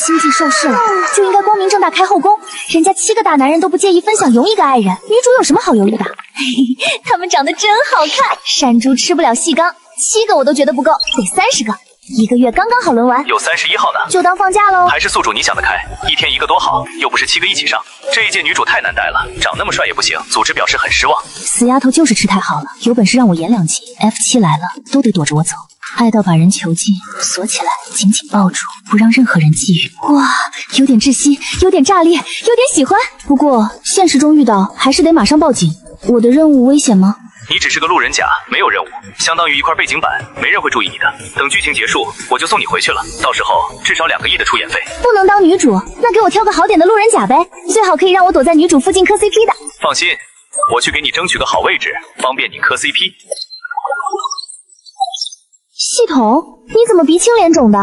星际受事了，就应该光明正大开后宫。人家7个大男人都不介意分享1个爱人，女主有什么好犹豫的？嘿嘿，他们长得真好看，山猪吃不了细缸，7个我都觉得不够，得30个。1个月刚刚好轮完，有31号呢，就当放假喽。还是宿主你想得开，一天1个多好，又不是7个一起上。这一届女主太难带了，长那么帅也不行，组织表示很失望。死丫头就是吃太好了，有本事让我演2集 ，F7来了都得躲着我走。爱到把人囚禁，锁起来，紧紧抱住，不让任何人觊觎。哇，有点窒息，有点炸裂，有点喜欢。不过现实中遇到还是得马上报警。我的任务危险吗？你只是个路人甲，没有任务，相当于一块背景板，没人会注意你的。等剧情结束，我就送你回去了。到时候至少2个亿的出演费。不能当女主，那给我挑个好点的路人甲呗，最好可以让我躲在女主附近磕 CP 的。放心，我去给你争取个好位置，方便你磕 CP。系统，你怎么鼻青脸肿的？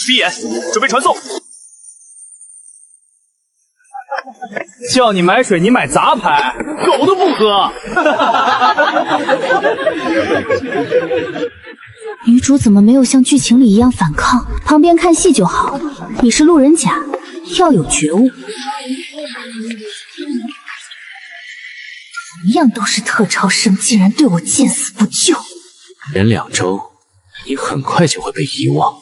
闭眼，准备传送。叫你买水，你买杂牌，狗都不喝。女主怎么没有像剧情里一样反抗？旁边看戏就好。你是路人甲，要有觉悟。同样都是特超生，竟然对我见死不救。连2周，你很快就会被遗忘。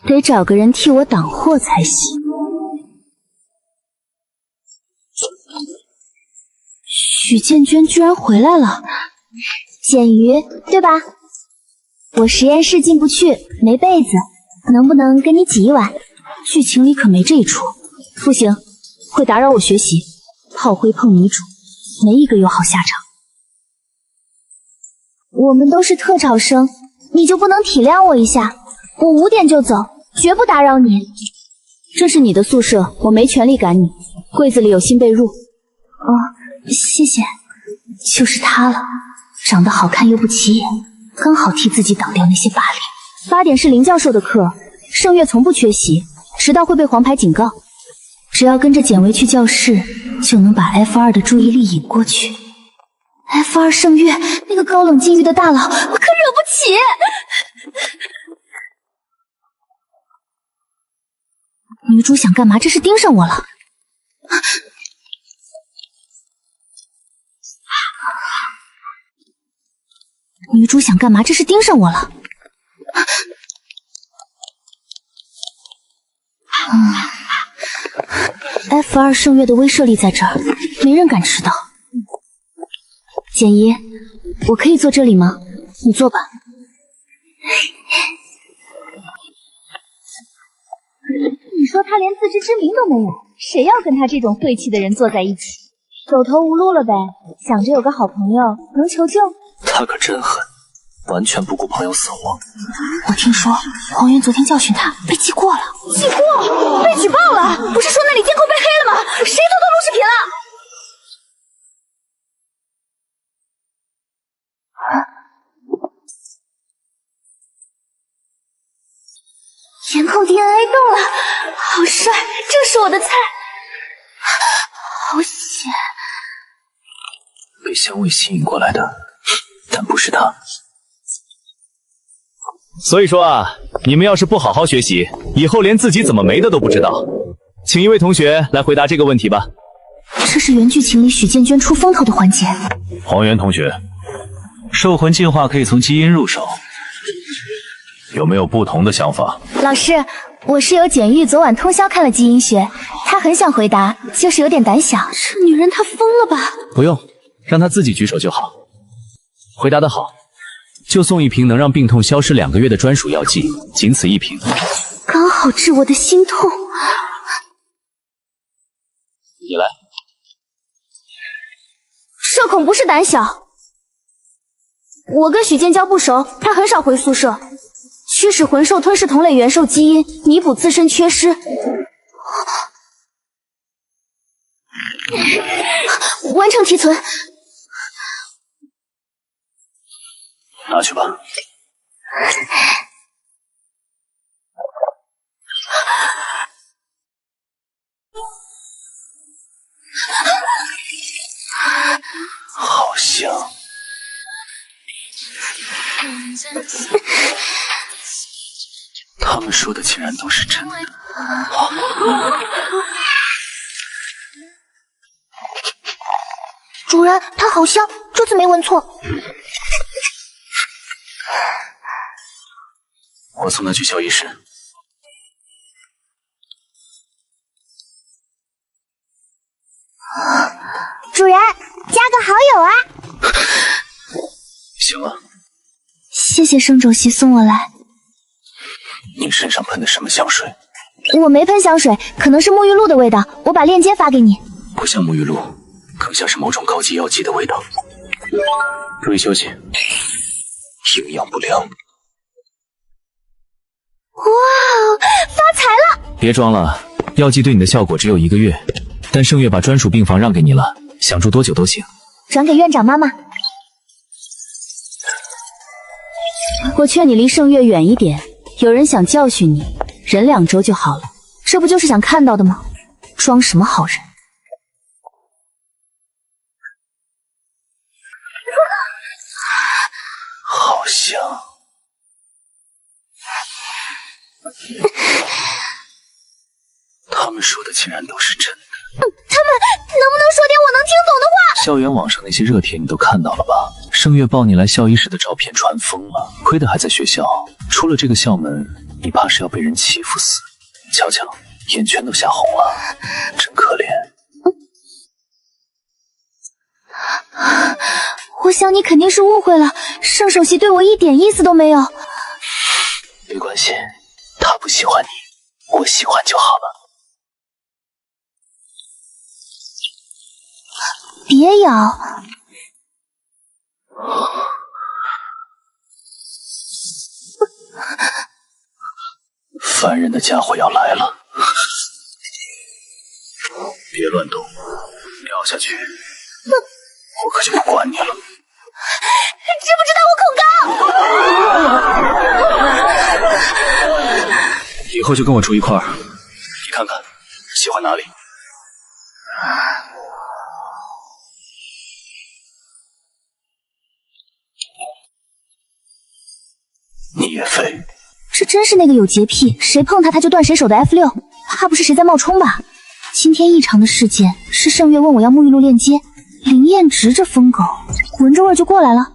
得找个人替我挡祸才行。许建娟居然回来了，简鱼对吧？我实验室进不去，没被子，能不能跟你挤一晚？剧情里可没这一出，不行，会打扰我学习。炮灰碰女主，没一个有好下场。我们都是特招生，你就不能体谅我一下？我5点就走，绝不打扰你。这是你的宿舍，我没权利赶你。柜子里有新被褥。哦，谢谢。就是他了，长得好看又不起眼，刚好替自己挡掉那些霸凌。8点是林教授的课，盛月从不缺席，迟到会被黄牌警告。只要跟着简薇去教室，就能把 F2 的注意力引过去。F2 盛月那个高冷禁欲的大佬，我可惹不起。女主想干嘛？这是盯上我了。女主想干嘛？这是盯上我了。F2 盛月的威慑力在这儿，没人敢迟到。简姨，我可以坐这里吗？你坐吧。你说他连自知之明都没有，谁要跟他这种晦气的人坐在一起？走投无路了呗，想着有个好朋友能求救。他可真狠，完全不顾朋友死活。我听说黄渊昨天教训他，被记过了。记过？被举报了？不是说那里监控被黑了吗？谁偷偷录视频了？颜控 DNA 动了，好帅，正是我的菜。好险！被香味吸引过来的，但不是他。所以说啊，你们要是不好好学习，以后连自己怎么没的都不知道。请一位同学来回答这个问题吧。这是原剧情里许建娟出风头的环节。黄渊同学，兽魂进化可以从基因入手，有没有不同的想法？老师，我室友简玉昨晚通宵看了基因学，她很想回答，就是有点胆小。这女人她疯了吧？不用，让她自己举手就好。回答得好，就送1瓶能让病痛消失2个月的专属药剂，仅此1瓶。刚好治我的心痛。你来。社恐不是胆小。我跟许建交不熟，他很少回宿舍。驱使魂兽吞噬同类元兽基因，弥补自身缺失。完成提存。拿去吧。好香。他们说的竟然都是真的。主人，它好香，这次没闻错。我送他去校医室。主人，加个好友啊！行了，谢谢圣肘席送我来。你身上喷的什么香水？我没喷香水，可能是沐浴露的味道。我把链接发给你。不像沐浴露，更像是某种高级药剂的味道。注意休息，营养不良。哇，发财了！别装了，药剂对你的效果只有1个月，但圣月把专属病房让给你了，想住多久都行。转给院长妈妈。我劝你离圣月远一点，有人想教训你，忍2周就好了。这不就是想看到的吗？装什么好人？好香。他们说的竟然都是真的。他们能不能说点我能听懂的话？校园网上那些热帖你都看到了吧？圣月抱你来校医室的照片传疯了，亏得还在学校，出了这个校门，你怕是要被人欺负死。瞧瞧，眼圈都吓红了，真可怜。我想你肯定是误会了，圣首席对我一点意思都没有。没关系，他不喜欢你，我喜欢就好了。别咬！烦人的家伙要来了，别乱动，掉下去，我可就不管你了。知不知道我恐高？以后就跟我住一块儿，你看看喜欢哪里？你也废。这真是那个有洁癖，谁碰他就断谁手的 F6，怕不是谁在冒充吧？今天异常的事件是圣月问我要沐浴露链接，林彦直这疯狗闻着味儿就过来了。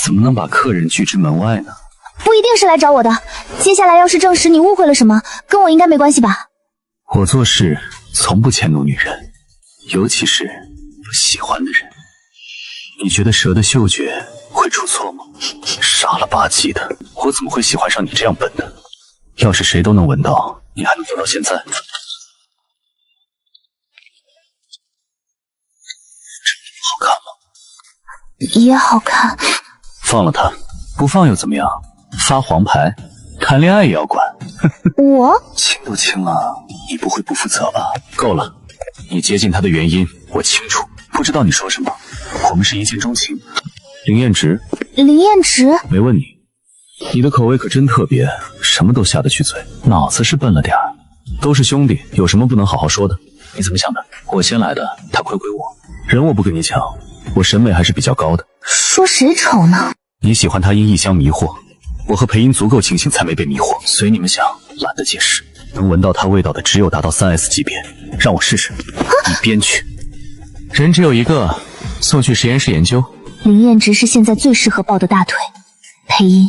怎么能把客人拒之门外呢？不一定是来找我的，接下来要是证实你误会了什么，跟我应该没关系吧？我做事从不迁怒女人，尤其是不喜欢的人。你觉得蛇的嗅觉会出错吗？傻了吧唧的，我怎么会喜欢上你这样笨的？要是谁都能闻到，你还能做到现在？这好看吗？也好看。放了他，不放又怎么样？发黄牌，谈恋爱也要管。我亲都亲了，你不会不负责吧？够了，你接近他的原因我清楚，不知道你说什么。我们是一见钟情。林彦直，林彦直，没问你，你的口味可真特别，什么都下得去嘴，脑子是笨了点儿。都是兄弟，有什么不能好好说的？你怎么想的？我先来的，他亏我，人我不跟你抢，我审美还是比较高的。说谁丑呢？你喜欢他因异香迷惑，我和裴英足够清醒才没被迷惑，随你们想，懒得解释。能闻到他味道的只有达到3S 级别，让我试试。一边去，人只有一个，送去实验室研究。林彦直是现在最适合抱的大腿。裴英，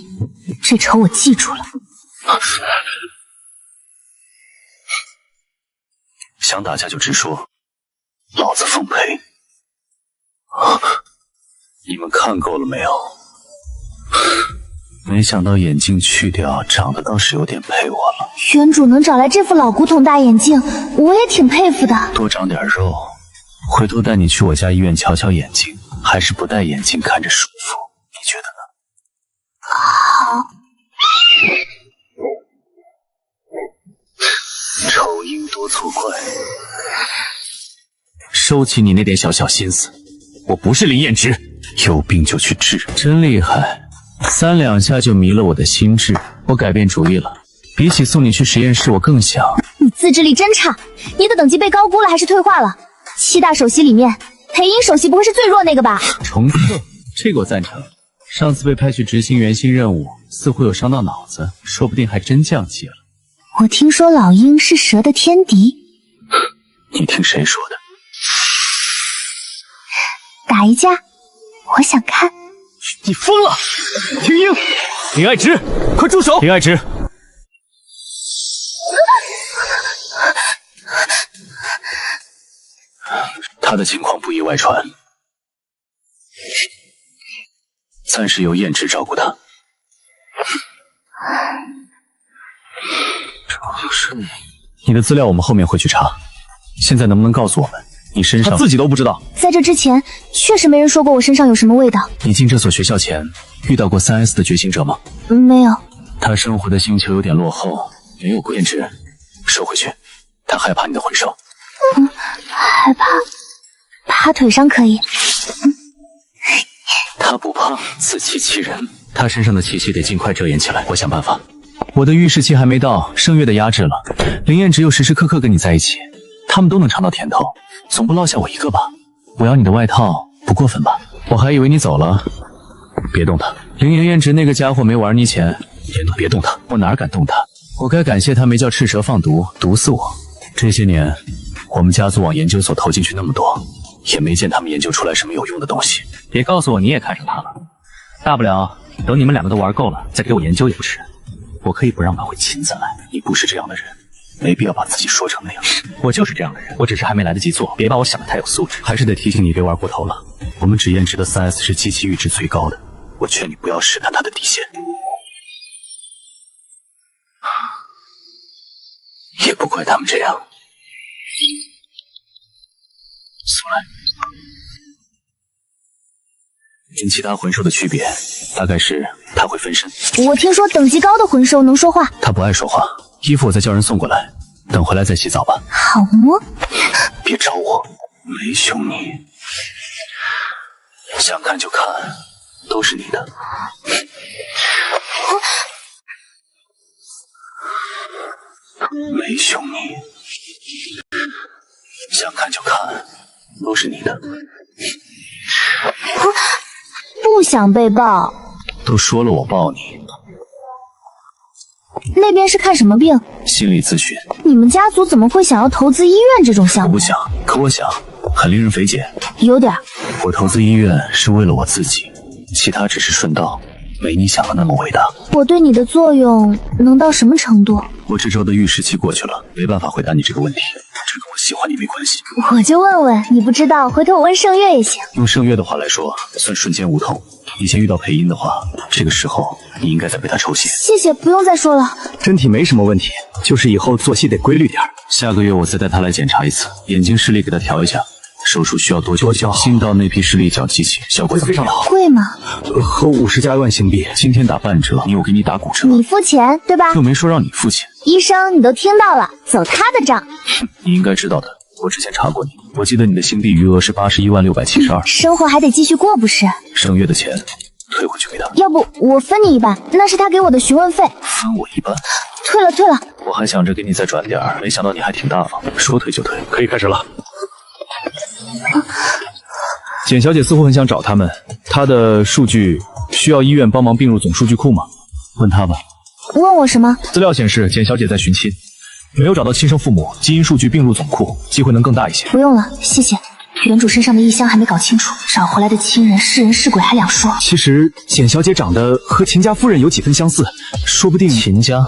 这仇我记住了。想打架就直说，老子奉陪。你们看够了没有？没想到眼镜去掉，长得倒是有点配我了。原主能找来这副老古董大眼镜，我也挺佩服的。多长点肉，回头带你去我家医院瞧瞧眼睛，还是不戴眼镜看着舒服，你觉得呢？好。丑鹰多作怪，收起你那点小心思。我不是林彦直，有病就去治。真厉害，3两下就迷了我的心智。我改变主意了，比起送你去实验室，我更想……你自制力真差，你的等级被高估了还是退化了？7大首席里面，裴英首席不会是最弱那个吧？重测，这个我赞成。上次被派去执行原型任务，似乎有伤到脑子，说不定还真降级了。我听说老鹰是蛇的天敌。你听谁说的？打一架，我想看。你疯了！听鹰，林爱之，快住手！林爱之，他的情况不宜外传，暂时由燕之照顾他。你的资料我们后面会去查，现在能不能告诉我们你身上？他自己都不知道。在这之前，确实没人说过我身上有什么味道。你进这所学校前遇到过3S 的觉醒者吗？没有。他生活的星球有点落后，没有燕之，收回去。他害怕你的魂兽。害怕。怕腿上可以。他不怕，自欺欺人。他身上的气息得尽快遮掩起来，我想办法。我的预示期还没到，圣月的压制了，林燕只有时时刻刻跟你在一起，他们都能尝到甜头，总不落下我一个吧？我要你的外套，不过分吧？我还以为你走了。别动他，林燕直那个家伙没玩你浅，也能别动他。我哪敢动他？我该感谢他没叫赤蛇放毒，毒死我。这些年，我们家族往研究所投进去那么多，也没见他们研究出来什么有用的东西。别告诉我你也看上他了，大不了等你们两个都玩够了，再给我研究也不迟。我可以不让马慧亲自来。你不是这样的人，没必要把自己说成那样。我就是这样的人，我只是还没来得及做，别把我想得太有素质。还是得提醒你别玩过头了。我们只验值的3S 是机器阈值最高的，我劝你不要试探他的底线。也不怪他们这样。苏来，跟其他魂兽的区别，大概是他会分身。我听说等级高的魂兽能说话。他不爱说话，衣服我再叫人送过来，等回来再洗澡吧。好摸。别找我，没凶你。想看就看，都是你的。没凶你，想看就看，都是你的。不想被抱。都说了我抱你。那边是看什么病？心理咨询。你们家族怎么会想要投资医院这种项目？我不想，可我想，很令人费解。有点。我投资医院是为了我自己，其他只是顺道，没你想的那么伟大。我对你的作用能到什么程度？我这周的预示期过去了，没办法回答你这个问题。这跟我喜欢你没关系。我就问问，你不知道，回头我问圣月也行。用圣月的话来说，算瞬间无痛。以前遇到配音的话，这个时候你应该在被他抽血。谢谢，不用再说了。身体没什么问题，就是以后作息得规律点。下个月我再带他来检查一次，眼睛视力给他调一下。手术需要多久？新到那批视力角机器，效果怎么样？贵吗？合50加万新币。今天打半折，你有给你打骨折？你付钱对吧？又没说让你付钱。医生，你都听到了，走他的账。你应该知道的，我之前查过你，我记得你的新币余额是81.672万。生活还得继续过不是？圣月的钱退回去给他。要不我分你一半，那是他给我的询问费。分我一半？退了退了。我还想着给你再转点，没想到你还挺大方，说退就退。可以开始了。简小姐似乎很想找他们，她的数据需要医院帮忙并入总数据库吗？问她吧。问我什么？资料显示简小姐在寻亲，没有找到亲生父母，基因数据并入总库，机会能更大一些。不用了，谢谢。原主身上的异象还没搞清楚，找回来的亲人是人是鬼还两说。其实简小姐长得和秦家夫人有几分相似，说不定秦家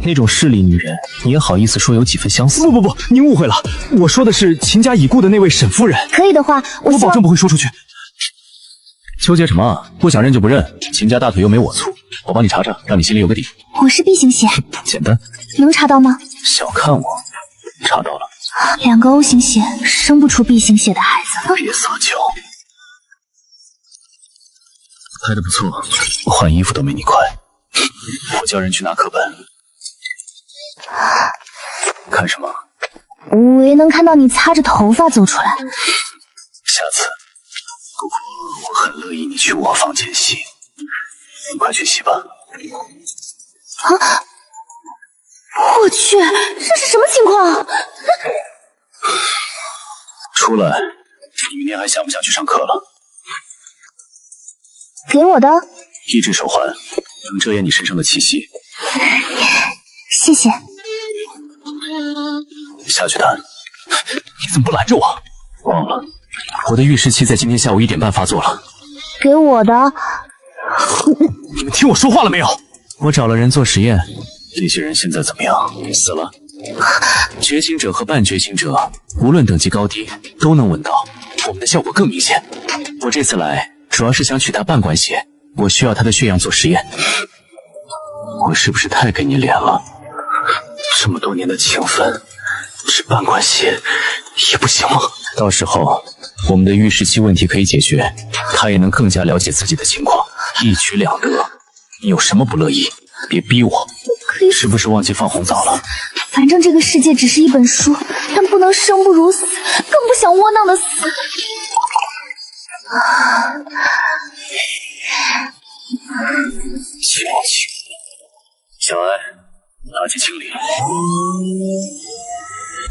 那种势利女人，你也好意思说有几分相似？不，您误会了，我说的是秦家已故的那位沈夫人。可以的话，我保证不会说出去。纠结什么？不想认就不认，秦家大腿又没我粗，我帮你查查，让你心里有个底。我是 B 型血，简单，能查到吗？小看我，查到了。2个 O 型血，生不出 B 型血的孩子。别撒娇。拍得不错，换衣服都没你快。我叫人去拿课本。看什么？我也能看到你擦着头发走出来。下次，不过我很乐意你去我房间洗。你快去洗吧。啊！我去，这是什么情况？出来，你明天还想不想去上课了？给我的。一只手环，能遮掩你身上的气息。谢谢。下去谈。你怎么不拦着我？忘了，我的预示期在今天下午1点半发作了。给我的。你们听我说话了没有？我找了人做实验，那些人现在怎么样？死了。觉醒者和半觉醒者，无论等级高低，都能闻到。我们的效果更明显。我这次来，主要是想取他半管血，我需要他的血样做实验。我是不是太给你脸了？这么多年的情分，只半管血也不行吗？到时候我们的预示期问题可以解决，他也能更加了解自己的情况，一举两得。你有什么不乐意？别逼我。是不是忘记放红枣了？反正这个世界只是一本书，但不能生不如死，更不想窝囊的死。小艾，垃圾清理。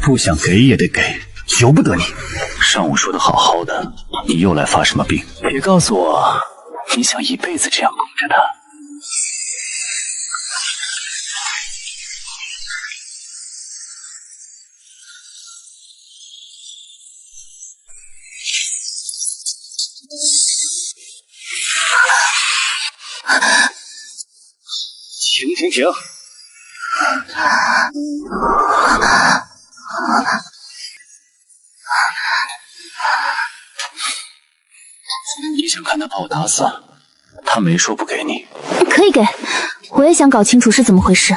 不想给也得给，由不得你。上午说的好好的，你又来发什么病？别告诉我你想一辈子这样供着他。停！你想看他把我打死？他没说不给你。可以给，我也想搞清楚是怎么回事。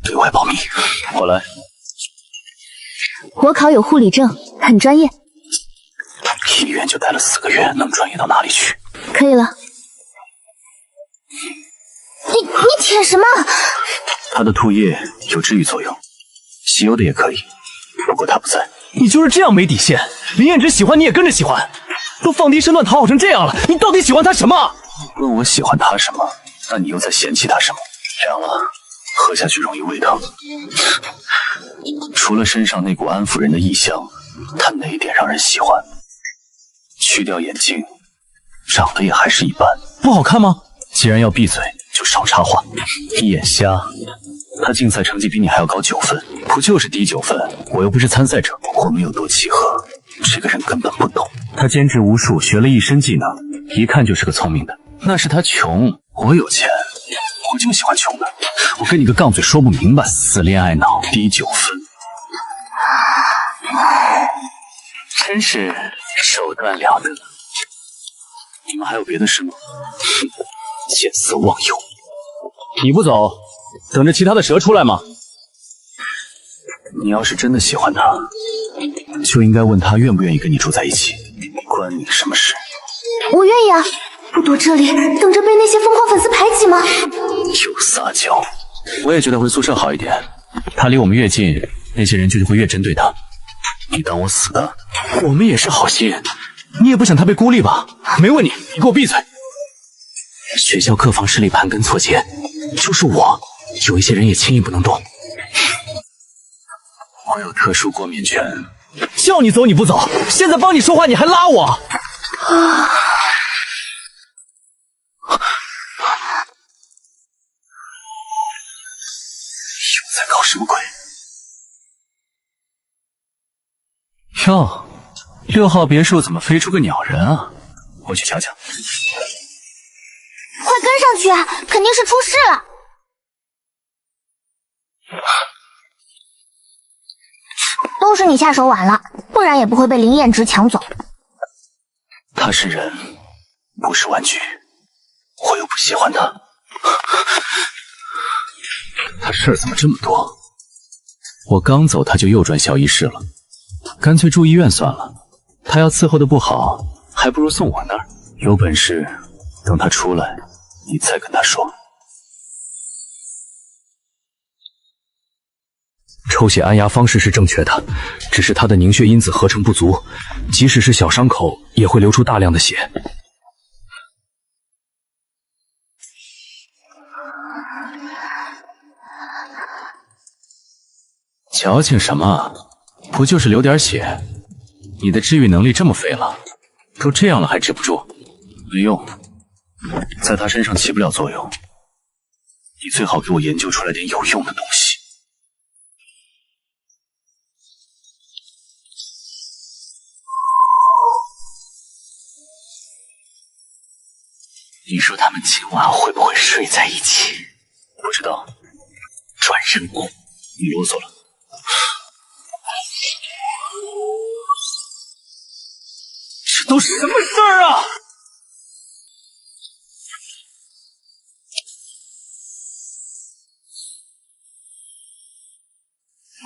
对外保密。我来。我考有护理证，很专业。医院就待了4个月，能专业到哪里去？可以了。你舔什么？他的吐液有治愈作用，吸油的也可以，不过他不在。你就是这样没底线，林彦直喜欢你也跟着喜欢，都放低身段讨好成这样了，你到底喜欢他什么？问我喜欢他什么，那你又在嫌弃他什么？凉了，喝下去容易胃疼。除了身上那股安抚人的异香，他哪一点让人喜欢？去掉眼镜，长得也还是一般。不好看吗？既然要闭嘴，就少插话。你眼瞎。他竞赛成绩比你还要高9分，不就是低9分？我又不是参赛者，我们有多契合，这个人根本不懂。他兼职无数，学了一身技能，一看就是个聪明的。那是他穷，我有钱，我就喜欢穷的。我跟你个杠嘴说不明白，死恋爱脑，低9分，真是手段了得。你们还有别的事吗？见色忘友。你不走，等着其他的蛇出来吗？你要是真的喜欢他，就应该问他愿不愿意跟你住在一起，关你什么事？我愿意啊，不躲这里，等着被那些疯狂粉丝排挤吗？又撒娇。我也觉得回宿舍好一点，他离我们越近，那些人就会越针对他。你当我死的？我们也是好心，你也不想他被孤立吧？没问你，你给我闭嘴！学校客房势力盘根错节，就是我，有一些人也轻易不能动。我有特殊过敏权，叫你走你不走，现在帮你说话你还拉我。又在搞什么鬼？哟，6号别墅怎么飞出个鸟人啊？我去瞧瞧。快跟上去啊，肯定是出事了。都是你下手晚了，不然也不会被林彦直抢走。他是人，不是玩具，我又不喜欢他。他事儿怎么这么多？我刚走他就又转校医室了，干脆住医院算了。他要伺候的不好，还不如送我那儿。有本事等他出来，你再跟他说。抽血按压方式是正确的，只是他的凝血因子合成不足，即使是小伤口也会流出大量的血。矫情什么？不就是流点血？你的治愈能力这么废了，都这样了还治不住？没用，在他身上起不了作用。你最好给我研究出来点有用的东西。你说他们今晚会不会睡在一起？不知道。转身功，你啰嗦了。这都是什么事儿啊！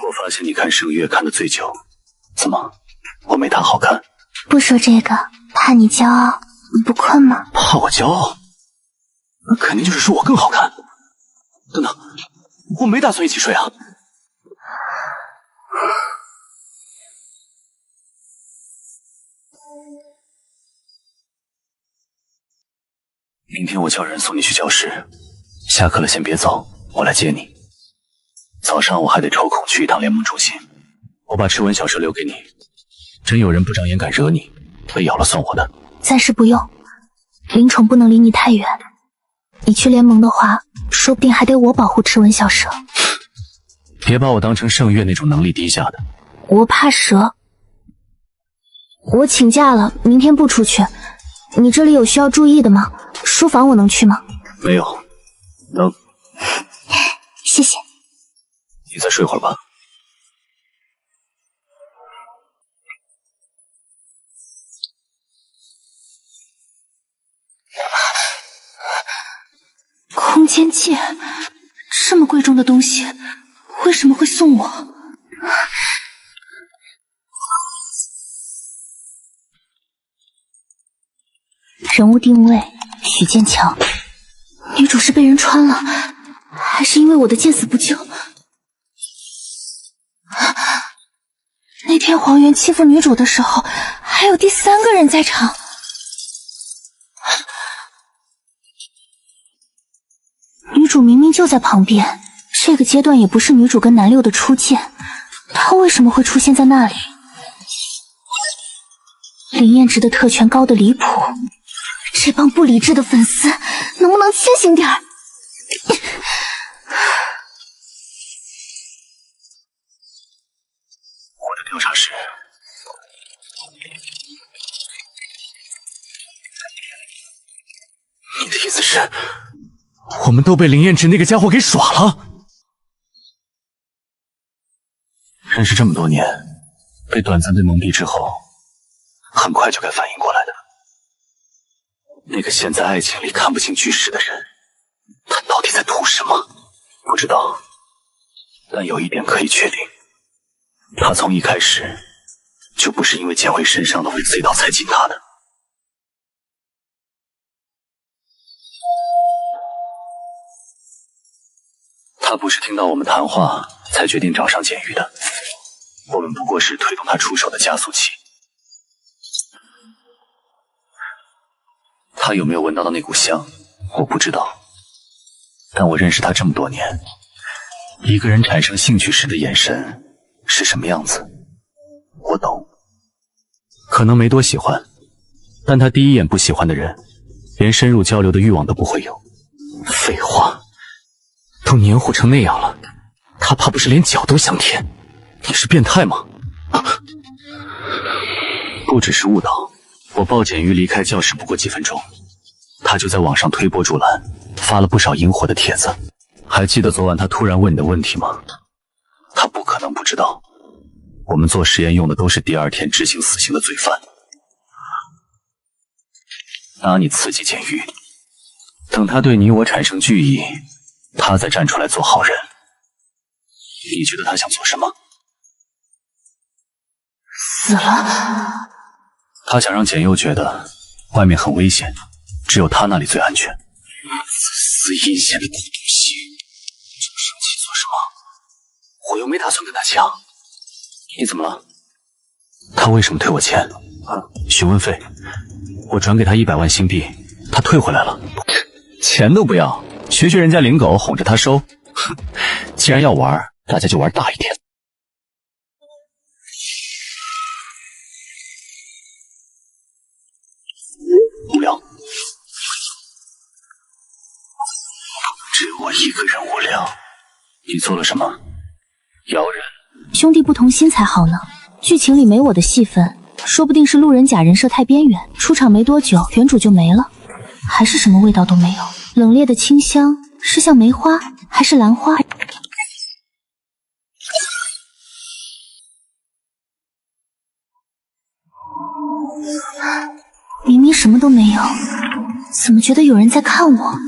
我发现你看圣月看得最久，怎么，我没他好看？不说这个，怕你骄傲。你不困吗？怕我骄傲？那肯定就是说我更好看。等等，我没打算一起睡啊。明天我叫人送你去教室，下课了先别走，我来接你。早上我还得抽空去一趟联盟中心，我把赤纹小蛇留给你，真有人不长眼敢惹你，被咬了算我的。暂时不用，灵宠不能离你太远。你去联盟的话，说不定还得我保护赤纹小蛇。别把我当成圣月那种能力低下的。我怕蛇。我请假了，明天不出去。你这里有需要注意的吗？书房我能去吗？没有。能。谢谢。你再睡会儿吧。空间剑，这么贵重的东西，为什么会送我？人物定位：许剑强。女主是被人穿了，还是因为我的见死不救？那天黄猿欺负女主的时候，还有第三个人在场。女主明明就在旁边，这个阶段也不是女主跟南六的初见，她为什么会出现在那里？林彦直的特权高得离谱，这帮不理智的粉丝能不能清醒点儿？我的调查是，你的意思是，我们都被林彦直那个家伙给耍了？认识这么多年，被短暂被蒙蔽之后，很快就该反应过来的。那个陷在爱情里看不清局势的人，他到底在图什么？不知道，但有一点可以确定，他从一开始就不是因为剑辉身上的尾隧道才进他的。他不是听到我们谈话才决定找上剑玉的，我们不过是推动他出手的加速器。他有没有闻到那股香，我不知道，但我认识他这么多年，一个人产生兴趣时的眼神是什么样子，我懂。可能没多喜欢，但他第一眼不喜欢的人，连深入交流的欲望都不会有。废话，都黏糊成那样了，他怕不是连脚都想舔？你是变态吗？不只是误导，我抱简鱼离开教室不过几分钟，他就在网上推波助澜，发了不少引火的帖子。还记得昨晚他突然问你的问题吗？他不可能不知道，我们做实验用的都是第二天执行死刑的罪犯，拿你刺激简鱼，等他对你我产生惧意，他再站出来做好人。你觉得他想做什么？死了。他想让简佑觉得外面很危险，只有他那里最安全。自私阴险的狗东西，这么生气做什么？我又没打算跟他抢。你怎么了？他为什么退我钱？询问费，我转给他100万新币，他退回来了。钱都不要，学人家领狗哄着他收。既然要玩，大家就玩大一点。无聊。只我一个人无聊。你做了什么？妖人。兄弟不同心才好呢。剧情里没我的戏份，说不定是路人甲人设太边缘，出场没多久原主就没了，还是什么味道都没有。冷冽的清香是像梅花还是兰花？明明什么都没有，怎么觉得有人在看我？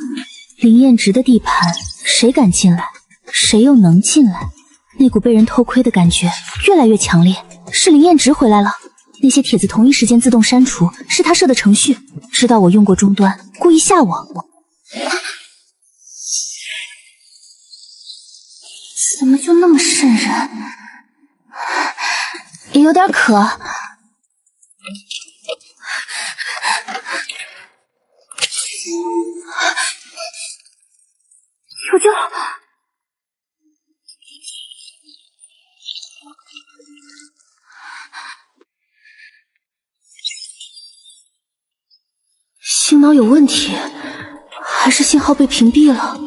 林彦直的地盘，谁敢进来，谁又能进来？那股被人偷窥的感觉越来越强烈。是林彦直回来了，那些帖子同一时间自动删除，是他设的程序，知道我用过终端，故意吓我。怎么就那么瘆人？有点渴。求救！星脑有问题，还是信号被屏蔽了？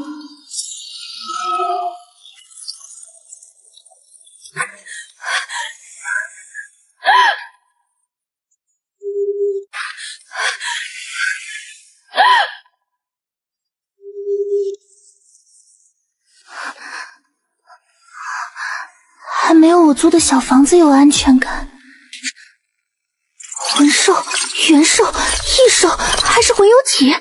还没有我租的小房子有安全感。魂兽、元兽、异兽，还是魂游体？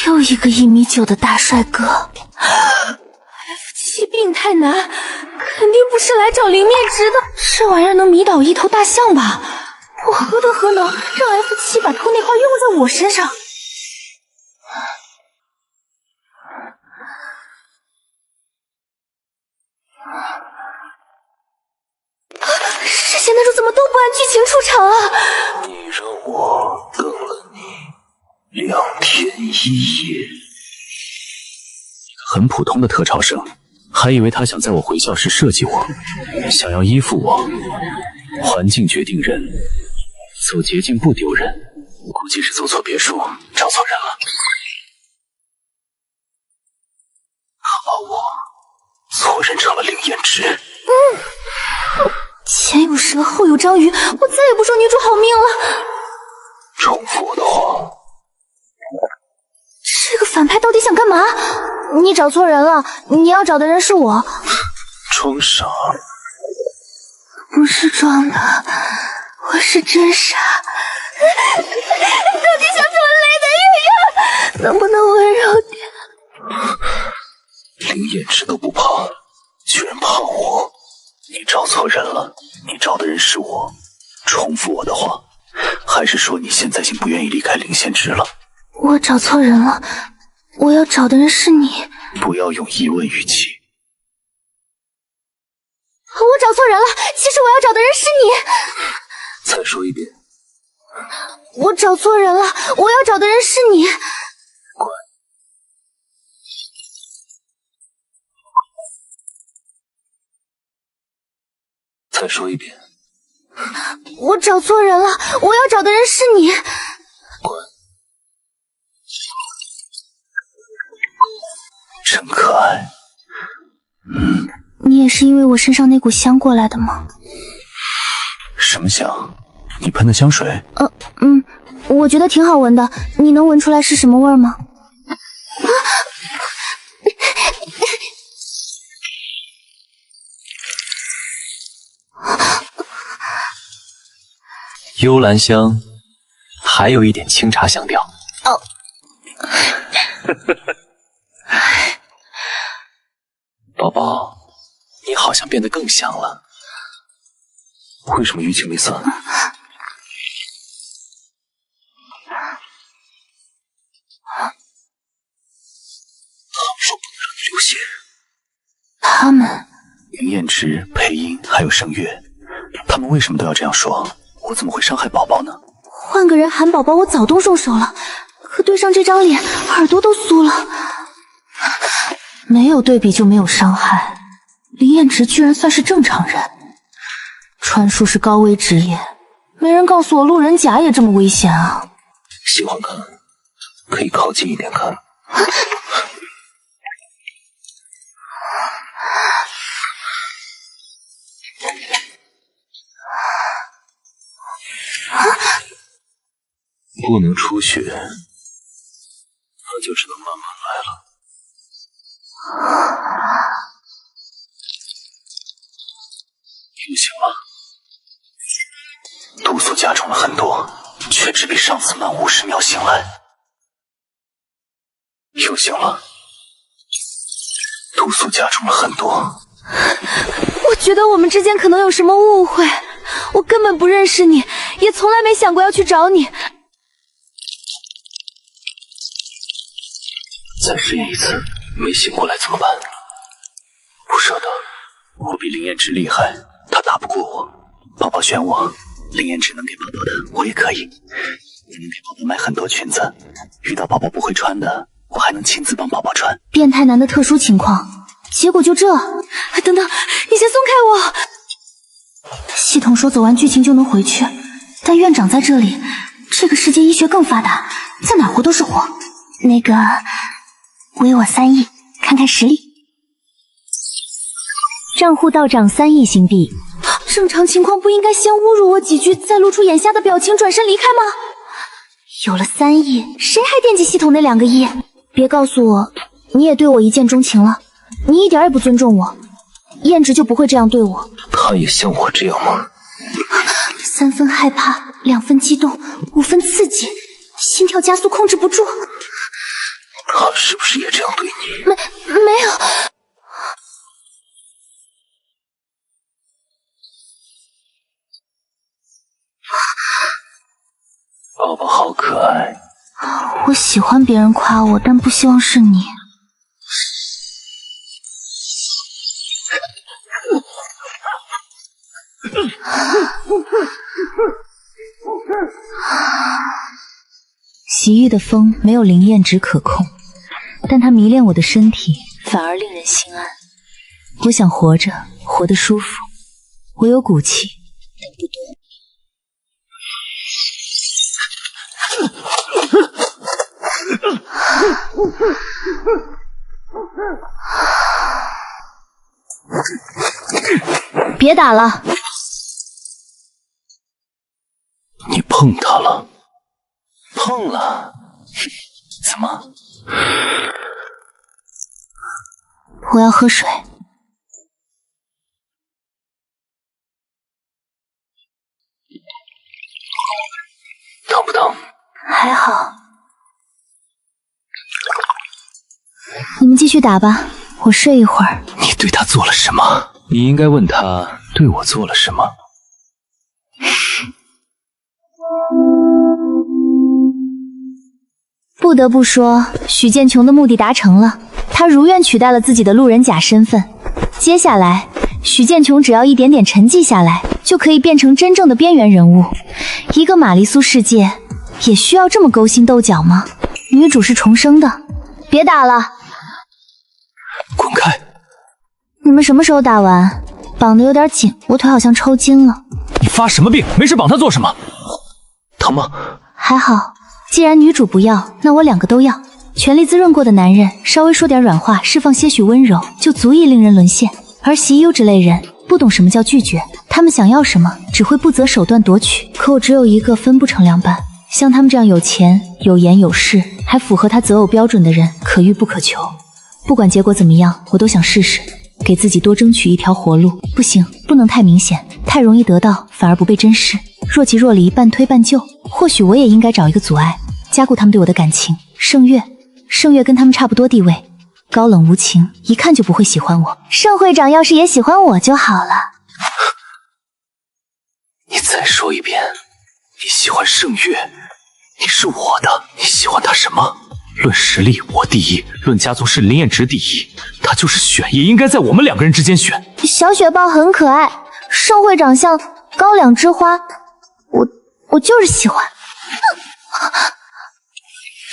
又一个1.9米的大帅哥。F7病太难，肯定不是来找灵面值的。这玩意儿能迷倒一头大象吧？我何德何能让 F7把偷内耗用在我身上？这些男主怎么都不按剧情出场啊？你让我等了你2天1夜。一个很普通的特招生，还以为他想在我回校时设计我，想要依附我。环境决定人，走捷径不丢人。估计是走错别墅，找错人了。他把我错认成了灵彦直。前有蛇，后有章鱼，我再也不收女主好命了。重复我的话。这个反派到底想干嘛？你找错人了，你要找的人是我。装傻？不是装的，我是真傻。到底想怎么雷的月月？能不能温柔点？灵彦直都不怕，居然怕我。你找错人了，你找的人是我。重复我的话，还是说你现在已经不愿意离开灵县直了？我找错人了，我要找的人是你。不要用疑问语气。我找错人了，其实我要找的人是你。再说一遍。我找错人了，我要找的人是你。滚。再说一遍。我找错人了，我要找的人是你。滚。真可爱。你也是因为我身上那股香过来的吗？什么香？你喷的香水？我觉得挺好闻的，你能闻出来是什么味儿吗？幽兰香，还有一点清茶香调。哦。宝宝，你好像变得更香了。为什么淤青没散？说不能让你流血。他们，林彦直、配音还有声乐，他们为什么都要这样说？我怎么会伤害宝宝呢？换个人喊宝宝，我早动手了。可对上这张脸，耳朵都酥了。没有对比就没有伤害。林彦直居然算是正常人。传说是高危职业，没人告诉我路人甲也这么危险啊！喜欢看，可以靠近一点看。不能出血，那就只能慢慢来了。不行了，毒素加重了很多，却只比上次慢50秒醒来。又醒了，毒素加重了很多。我觉得我们之间可能有什么误会，我根本不认识你，也从来没想过要去找你。再试验一次，没醒过来怎么办？不舍得，我比林彦之厉害，他打不过我。宝宝选我，林彦之能给宝宝的，我也可以。我能给宝宝买很多裙子，遇到宝宝不会穿的，我还能亲自帮宝宝穿。变态男的特殊情况，结果就这。等等，你先松开我。系统说走完剧情就能回去，但院长在这里，这个世界医学更发达，在哪活都是活。那个，归我3亿，看看实力。账户到账3亿新币。正常情况不应该先侮辱我几句，再露出眼瞎的表情转身离开吗？有了3亿，谁还惦记系统那2个亿？别告诉我，你也对我一见钟情了？你一点也不尊重我，燕直就不会这样对我。他也像我这样吗？3分害怕，2分激动，5分刺激，心跳加速控制不住。他是不是也这样对你？没有。宝宝好可爱。我喜欢别人夸我，但不希望是你。洗浴的风没有林彦直可控，但他迷恋我的身体，反而令人心安。我想活着，活得舒服。我有骨气，但不多。别打了！你碰他了？碰了？怎么？我要喝水。疼不疼？还好。你们继续打吧，我睡一会儿。你对他做了什么？你应该问他对我做了什么。不得不说，许剑琼的目的达成了，他如愿取代了自己的路人甲身份。接下来，许剑琼只要一点点沉寂下来，就可以变成真正的边缘人物。一个玛丽苏世界，也需要这么勾心斗角吗？女主是重生的，别打了，滚开！你们什么时候打完？绑得有点紧，我腿好像抽筋了。你发什么病？没事绑他做什么？疼吗？还好，既然女主不要，那我2个都要。权力滋润过的男人，稍微说点软话，释放些许温柔，就足以令人沦陷。而席优之类人，不懂什么叫拒绝，他们想要什么，只会不择手段夺取。可我只有一个，分不成2半。像他们这样有钱、有颜有势，还符合他择偶标准的人，可遇不可求。不管结果怎么样，我都想试试，给自己多争取一条活路。不行，不能太明显，太容易得到，反而不被珍视。若即若离，半推半就。或许我也应该找一个阻碍，加固他们对我的感情。盛月跟他们差不多地位，高冷无情，一看就不会喜欢我。盛会长要是也喜欢我就好了。你再说一遍，你喜欢盛月？你是我的，你喜欢他什么？论实力我第一，论家族是林彦直第一，他就是选也应该在我们2个人之间选。小雪豹很可爱，盛会长像高粱之花，我就是喜欢。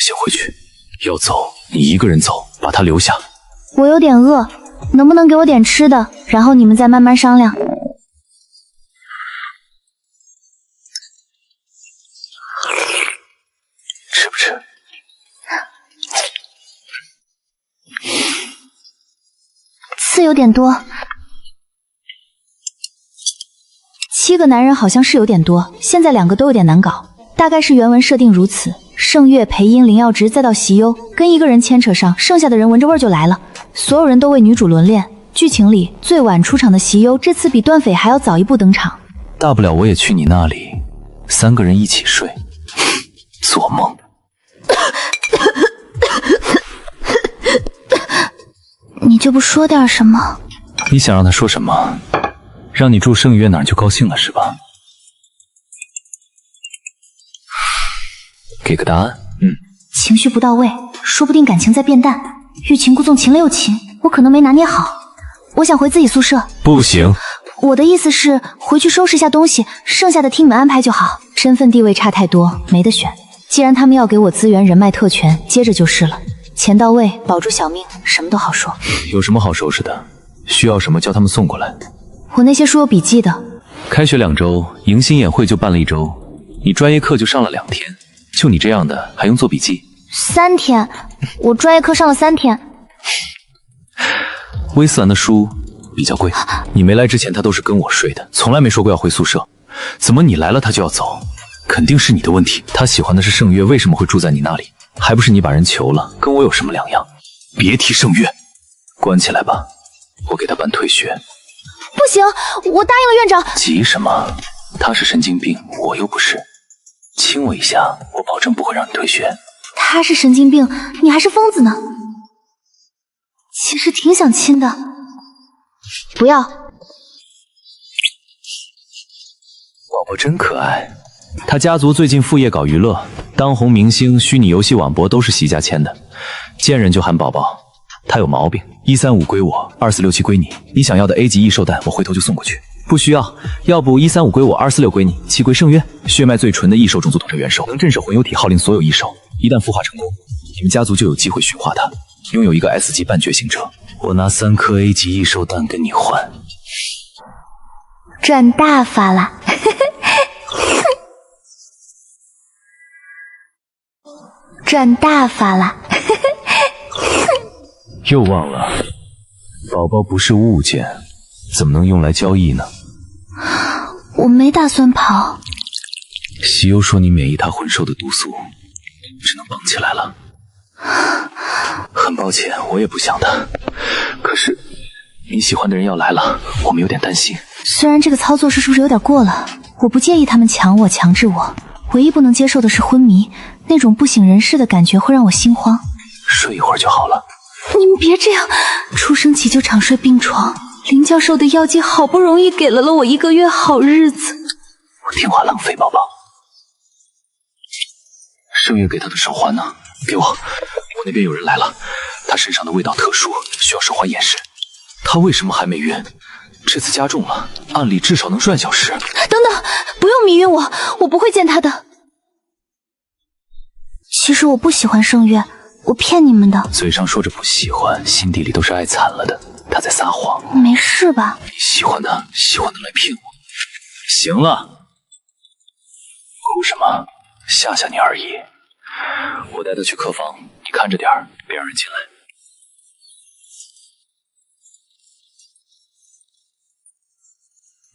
先回去，要走你一个人走，把他留下。我有点饿，能不能给我点吃的，然后你们再慢慢商量。有点多。7个男人好像是有点多，现在2个都有点难搞，大概是原文设定如此。盛月、裴英、林耀直再到席优，跟一个人牵扯上，剩下的人闻着味儿就来了。所有人都为女主轮恋。剧情里最晚出场的席优，这次比段斐还要早一步登场。大不了我也去你那里，3个人一起睡，做梦。你就不说点什么？你想让他说什么？让你住圣约哪儿就高兴了是吧？给个答案。情绪不到位，说不定感情在变淡。欲擒故纵，擒了又擒，我可能没拿捏好。我想回自己宿舍。不行，我的意思是回去收拾下东西，剩下的听你们安排就好。身份地位差太多，没得选。既然他们要给我资源、人脉、特权，接着就是了。钱到位，保住小命，什么都好说。有什么好收拾的？需要什么叫他们送过来。我那些书有笔记的。开学2周，迎新演会就办了1周，你专业课就上了2天，就你这样的还用做笔记？3天，我专业课上了3天。威斯兰的书比较贵，你没来之前他都是跟我睡的，从来没说过要回宿舍。怎么你来了他就要走？肯定是你的问题。他喜欢的是盛月，为什么会住在你那里？还不是你把人求了，跟我有什么两样？别提盛月，关起来吧，我给他办退学。不行，我答应了院长。急什么？他是神经病，我又不是。亲我一下，我保证不会让你退学。他是神经病，你还是疯子呢。其实挺想亲的。不要。宝宝真可爱。他家族最近副业搞娱乐，当红明星、虚拟游戏网博都是席家签的，见人就喊宝宝。他有毛病。135归我，2467归你。你想要的 A 级异兽蛋，我回头就送过去。不需要，要不135归我，246归你，7归圣约。血脉最纯的异兽种族统称元兽，能镇守魂游体，号令所有异兽。一旦孵化成功，你们家族就有机会驯化它，拥有一个 S 级半觉醒者。我拿3颗 A 级异兽蛋跟你换，赚大发了。赚大发了。又忘了，宝宝不是物件，怎么能用来交易呢？我没打算跑。西游说你免疫他魂兽的毒素，只能绑起来了。很抱歉，我也不想的。可是你喜欢的人要来了，我们有点担心。虽然这个操作是不是有点过了？我不介意他们抢我、强制我，唯一不能接受的是昏迷，那种不省人事的感觉会让我心慌。睡一会儿就好了。你们别这样，出生起就常睡病床，林教授的药剂好不容易给了我1个月好日子。我听话浪费，宝宝。圣月给他的手环呢？给我，我那边有人来了，他身上的味道特殊，需要手环掩饰。他为什么还没晕？这次加重了，按理至少能睡2小时。等等，不用迷晕我，我不会见他的。其实我不喜欢圣月，我骗你们的。嘴上说着不喜欢，心底里都是爱惨了的。他在撒谎。没事吧？你喜欢他，喜欢他来骗我。行了，哭什么？吓吓你而已。我带他去客房，你看着点儿，别让人进来。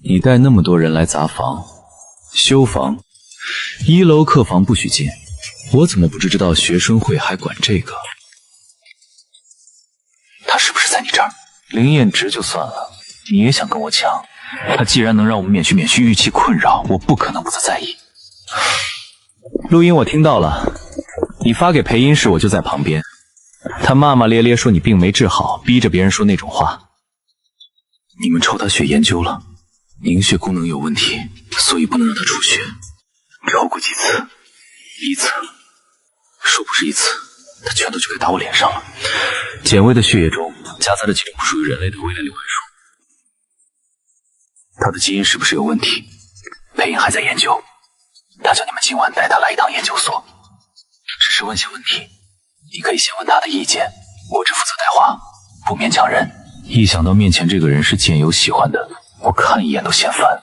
你带那么多人来砸房、修房，1楼客房不许进，我怎么不知道学生会还管这个？他是不是在你这儿？林彦直就算了，你也想跟我抢？他既然能让我们免去预期困扰，我不可能不再在意。录音我听到了，你发给裴音时我就在旁边，他骂骂咧咧说你病没治好，逼着别人说那种话。你们抽他血研究了，凝血功能有问题，所以不能让他出血。抽过几次？1次。说不是1次，他拳头就该打我脸上了。简微的血液中夹杂着几种不属于人类的微量硫胺素，他的基因是不是有问题？裴英还在研究，他叫你们今晚带他来一趟研究所，只是问些问题，你可以先问他的意见，我只负责带话，不勉强人。一想到面前这个人是简由喜欢的，我看一眼都嫌烦。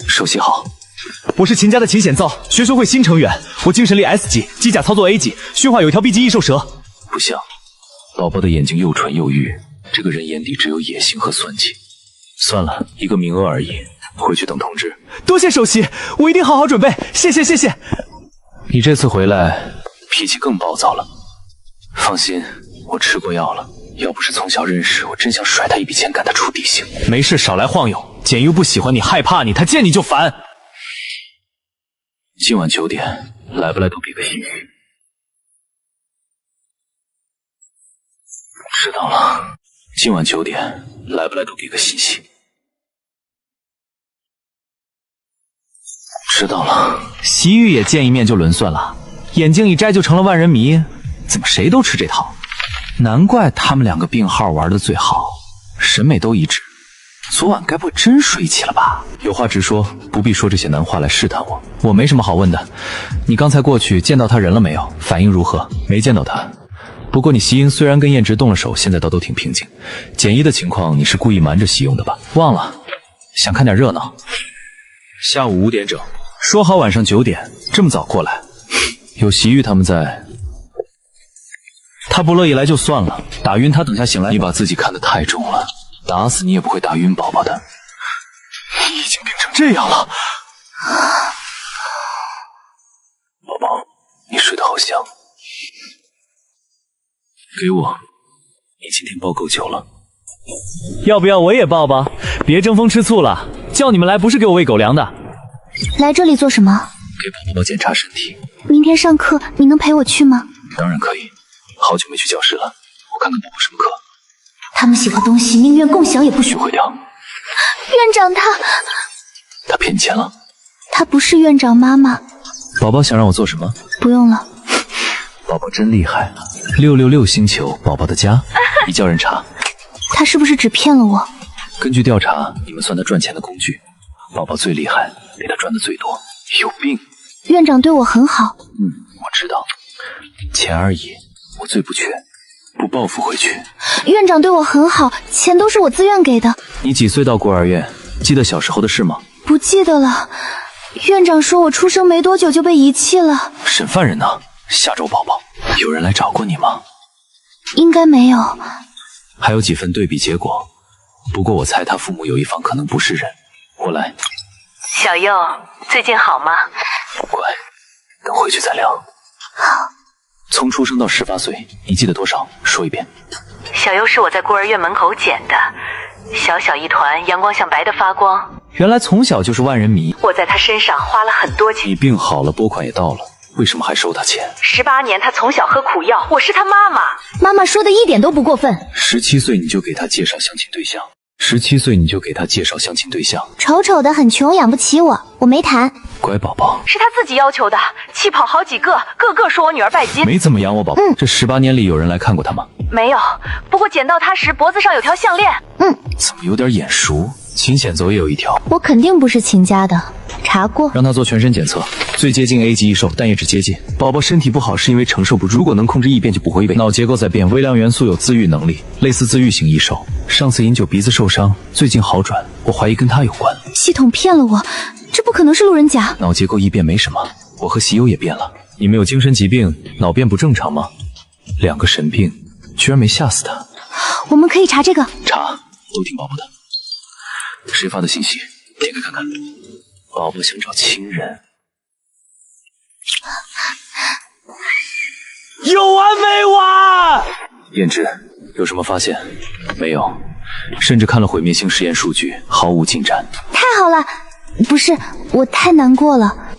首席好，我是秦家的秦显造，学生会新成员，我精神力 S 级，机甲操作 A 级，驯化有一条 B 级异兽蛇。不像，宝宝的眼睛又纯又玉，这个人眼底只有野性和算计。算了，一个名额而已，回去等通知。多谢首席，我一定好好准备，谢谢谢谢。你这次回来脾气更暴躁了。放心，我吃过药了。要不是从小认识，我真想甩他一笔钱赶他出地形。没事，少来晃悠。简又不喜欢你，害怕你，他见你就烦。今晚9点，来不来都给个信息。知道了，今晚9点，来不来都给个信息。知道了。习玉也见一面就沦算了，眼镜一摘就成了万人迷，怎么谁都吃这套？难怪他们2个病号玩的最好，审美都一致。昨晚该不会真睡一起了吧？有话直说，不必说这些难话来试探我。我没什么好问的。你刚才过去见到他人了没有？反应如何？没见到他。不过你习英虽然跟燕直动了手，现在倒都挺平静。简一的情况你是故意瞒着习用的吧？忘了，想看点热闹。下午5点整，说好晚上9点，这么早过来，有习玉他们在。他不乐意来就算了，打晕他，等下醒来。你把自己看得太重了，打死你也不会打晕宝宝的。你已经病成这样了，宝宝，你睡得好香。给我，你今天抱够久了。要不要我也抱抱？别争风吃醋了，叫你们来不是给我喂狗粮的。来这里做什么？给宝宝检查身体。明天上课你能陪我去吗？当然可以，好久没去教室了，我看看宝宝什么课。他们喜欢东西宁愿共享也不许学会掉。院长他骗你钱了？他不是院长妈妈。宝宝想让我做什么？不用了。宝宝真厉害，666星球，宝宝的家，你叫人查。他是不是只骗了我？根据调查，你们算他赚钱的工具。宝宝最厉害，给他赚的最多。有病！院长对我很好。我知道，钱而已，我最不缺，不报复回去。院长对我很好，钱都是我自愿给的。你几岁到孤儿院？记得小时候的事吗？不记得了。院长说我出生没多久就被遗弃了。审犯人呢？吓着宝宝。有人来找过你吗？应该没有。还有几份对比结果，不过我猜他父母有一方可能不是人。我来。小佑，最近好吗？乖，等回去再聊。好。从出生到18岁，你记得多少？说一遍。小佑是我在孤儿院门口捡的，小小一团，阳光像白的发光。原来从小就是万人迷。我在他身上花了很多钱。你病好了，拨款也到了，为什么还收他钱？18年他从小喝苦药，我是他妈妈。妈妈说的一点都不过分。17岁你就给他介绍相亲对象。17岁你就给他介绍相亲对象。丑丑的很穷，养不起我，我没谈。乖宝宝。是他自己要求的，气跑好几个，个个说我女儿拜金。没怎么养我宝宝。这18年里有人来看过他吗？没有，不过捡到他时脖子上有条项链。怎么有点眼熟？秦显走也有一条。我肯定不是秦家的，查过。让他做全身检测，最接近 A 级异兽，但也只接近。宝宝身体不好是因为承受不住，如果能控制异变就不会变。脑结构在变，微量元素有自愈能力，类似自愈型异兽。上次饮酒鼻子受伤，最近好转，我怀疑跟他有关。系统骗了我，这不可能是路人甲。脑结构异变没什么，我和喜友也变了。你们有精神疾病，脑变不正常吗？2个神病，居然没吓死他。我们可以查这个。查，都听宝宝的。谁发的信息？点开看看。宝宝想找亲人。有完没完？燕之，有什么发现？没有，甚至看了毁灭性实验数据，毫无进展。太好了，不是，我太难过了。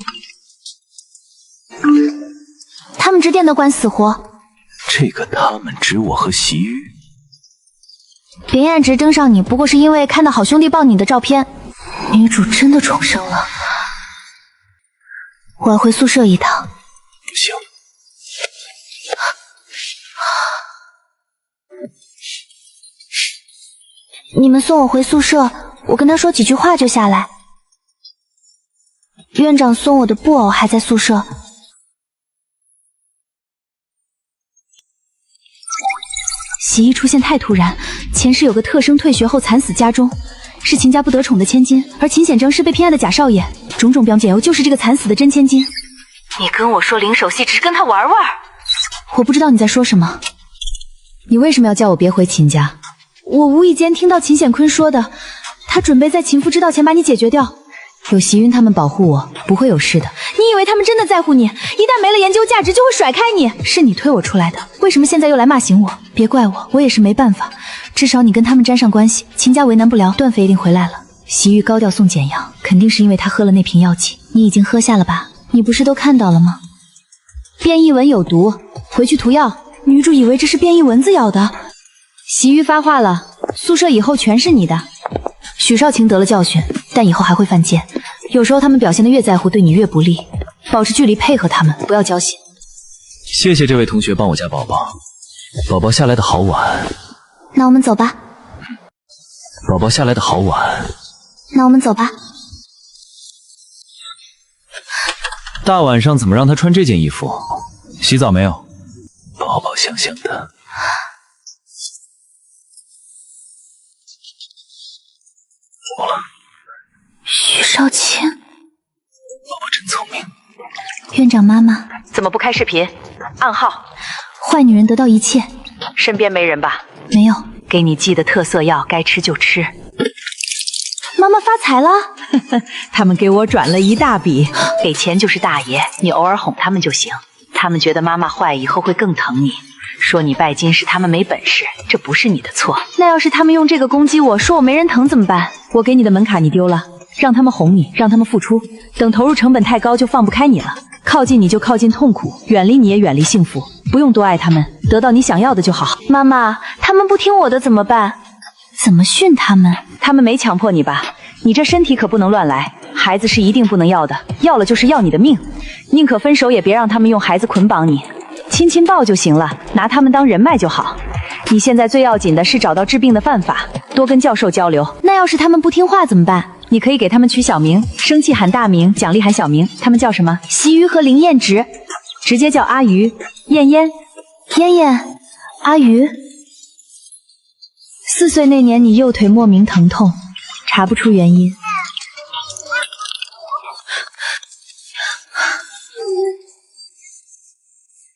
他们之间的官死活。这个他们指我和习玉。林彦直盯上你，不过是因为看到好兄弟抱你的照片。女主真的重生了。我要回宿舍一趟。不行。你们送我回宿舍，我跟他说几句话就下来。院长送我的布偶还在宿舍。习艺出现太突然，前世有个特生退学后惨死家中，是秦家不得宠的千金，而秦显征是被偏爱的假少爷，种种表简由就是这个惨死的真千金。你跟我说林守熙只是跟他玩玩？我不知道你在说什么。你为什么要叫我别回秦家？我无意间听到秦显坤说的，他准备在秦父知道前把你解决掉。有席云他们保护我，不会有事的。你以为他们真的在乎你？一旦没了研究价值，就会甩开你。是你推我出来的，为什么现在又来骂醒我？别怪我，我也是没办法。至少你跟他们沾上关系，秦家为难不了。段飞一定回来了。席玉高调送简阳，肯定是因为他喝了那瓶药剂。你已经喝下了吧？你不是都看到了吗？变异蚊有毒，回去涂药。女主以为这是变异蚊子咬的。席玉发话了，宿舍以后全是你的。许少卿得了教训，但以后还会犯贱。有时候他们表现得越在乎，对你越不利。保持距离，配合他们，不要交心。谢谢这位同学帮我家宝宝。宝宝下来的好晚。那我们走吧。宝宝下来的好晚。那我们走吧。大晚上怎么让他穿这件衣服？洗澡没有？宝宝香香的。我了。许少卿，宝宝真聪明。院长妈妈，怎么不开视频？暗号。坏女人得到一切。身边没人吧？没有。给你寄的特色药，该吃就吃。妈妈发财了。他们给我转了一大笔，给钱就是大爷，你偶尔哄他们就行。他们觉得妈妈坏，以后会更疼你。说你拜金是他们没本事，这不是你的错。那要是他们用这个攻击我，说我没人疼怎么办？我给你的门卡你丢了，让他们哄你，让他们付出，等投入成本太高就放不开你了。靠近你就靠近痛苦，远离你也远离幸福。不用多爱他们，得到你想要的就好。妈妈，他们不听我的怎么办？怎么训他们？他们没强迫你吧？你这身体可不能乱来，孩子是一定不能要的，要了就是要你的命。宁可分手也别让他们用孩子捆绑你，亲亲抱就行了，拿他们当人脉就好。你现在最要紧的是找到治病的办法，多跟教授交流。那要是他们不听话怎么办？你可以给他们取小名，生气喊大名，奖励喊小名。他们叫什么？习瑜和林燕直，直接叫阿鱼、燕燕、燕燕、阿鱼。4岁那年，你右腿莫名疼痛，查不出原因。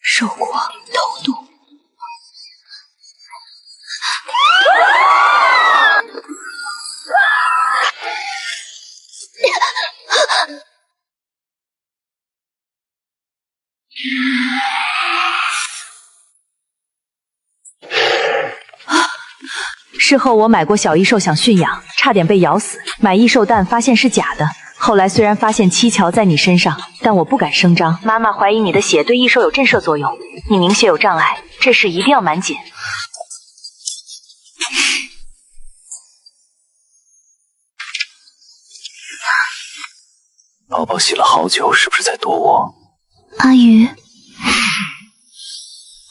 受过偷渡。事后我买过小异兽想驯养，差点被咬死。买异兽蛋发现是假的。后来虽然发现七桥在你身上，但我不敢声张。妈妈怀疑你的血对异兽有震慑作用，你凝血有障碍，这事一定要瞒紧。宝宝洗了好久，是不是在躲我？阿鱼，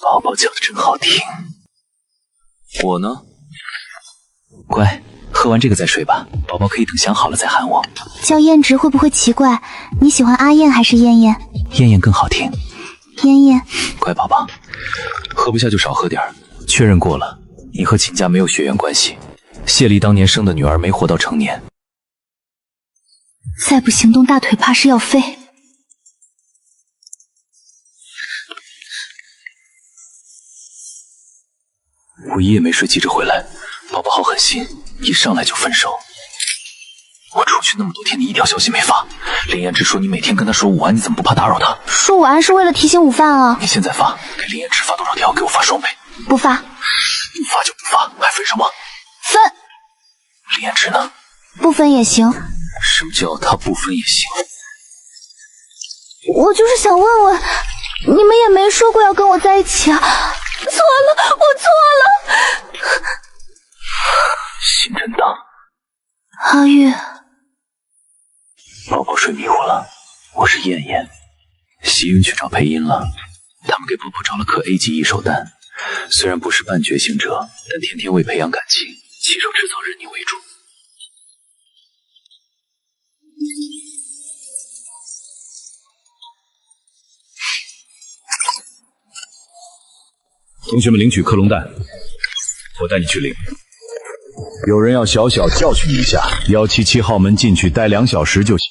宝宝叫的真好听。我呢？乖，喝完这个再睡吧。宝宝可以等想好了再喊我。叫燕直会不会奇怪？你喜欢阿燕还是燕燕？燕燕更好听。燕燕，乖宝宝，喝不下就少喝点。确认过了，你和秦家没有血缘关系。谢丽当年生的女儿没活到成年。再不行动，大腿怕是要飞。我一夜没睡，急着回来。宝宝好狠心，一上来就分手。我出去那么多天，你一条消息没发。林彦之说你每天跟他说午安，你怎么不怕打扰他？说午安是为了提醒午饭啊。你现在发，给林彦之发多少条？给我发双倍。不发。不发就不发，还分什么？分。林彦之呢？不分也行。什么叫他不分也行？我就是想问问，你们也没说过要跟我在一起啊。错了，我错了。心真大。阿玉，宝宝睡迷糊了，我是燕燕。席云去找配音了，他们给宝宝找了颗 A 级异兽蛋，虽然不是半觉醒者，但天天为培养感情，亲手制造认你为主。同学们领取克隆蛋，我带你去领。有人要小小教训一下，177号门进去待2小时就行。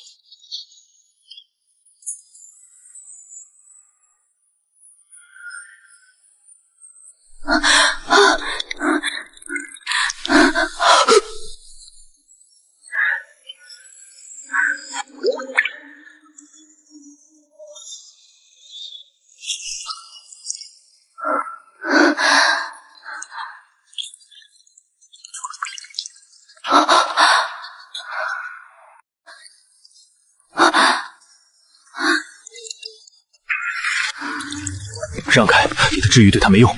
让开，你的治愈对他没用。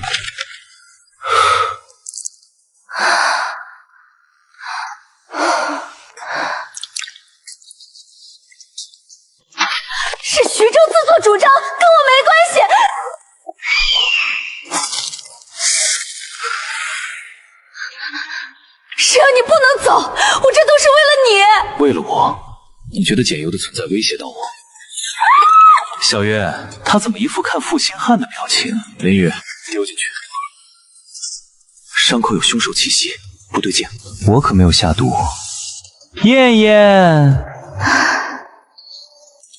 是徐州自作主张，跟我没关系。石儿，你不能走，我这都是为了你。为了我，你觉得简由的存在威胁到我？小月，他怎么一副看负心汉的表情？林雨，丢进去。伤口有凶手气息，不对劲。我可没有下毒。燕燕，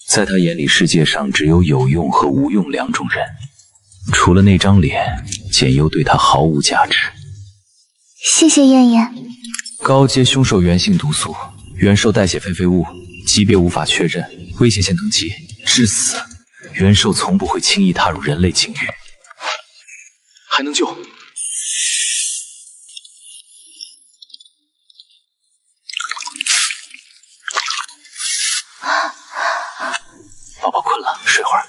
在他眼里，世界上只有有用和无用两种人，除了那张脸，简由对他毫无价值。谢谢燕燕。高阶凶手源性毒素，元兽代谢非非物，级别无法确认，危险线等级致死。元兽从不会轻易踏入人类境域，还能救。宝宝困了，睡会儿。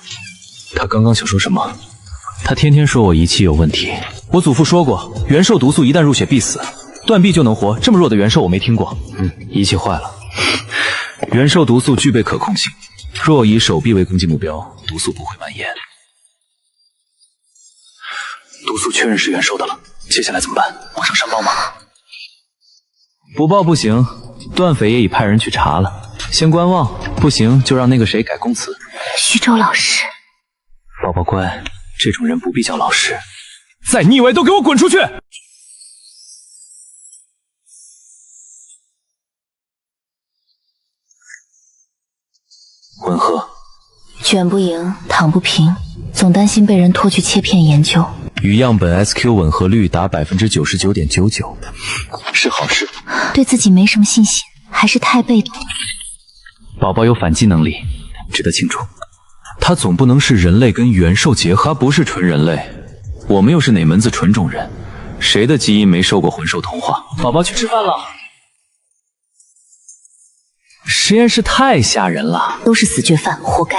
他刚刚想说什么？他天天说我仪器有问题。我祖父说过，元兽毒素一旦入血必死，断臂就能活。这么弱的元兽我没听过。仪器坏了。元兽毒素具备可控性，若以手臂为攻击目标，毒素不会蔓延。毒素确认是元兽的了，接下来怎么办？往上上报吗？不报不行，段匪也已派人去查了，先观望，不行就让那个谁改供词。徐州老师，宝宝乖，这种人不必叫老师。在你以为都给我滚出去！吻合，卷不赢，躺不平，总担心被人拖去切片研究。与样本 SQ 吻合率达 99.99%， 是好事。对自己没什么信心，还是太被动。宝宝有反击能力，知得清楚。他总不能是人类跟元兽结合，他不是纯人类，我们又是哪门子纯种人？谁的基因没受过魂兽同化？宝宝去吃饭了。实验室太吓人了，都是死绝犯，活该。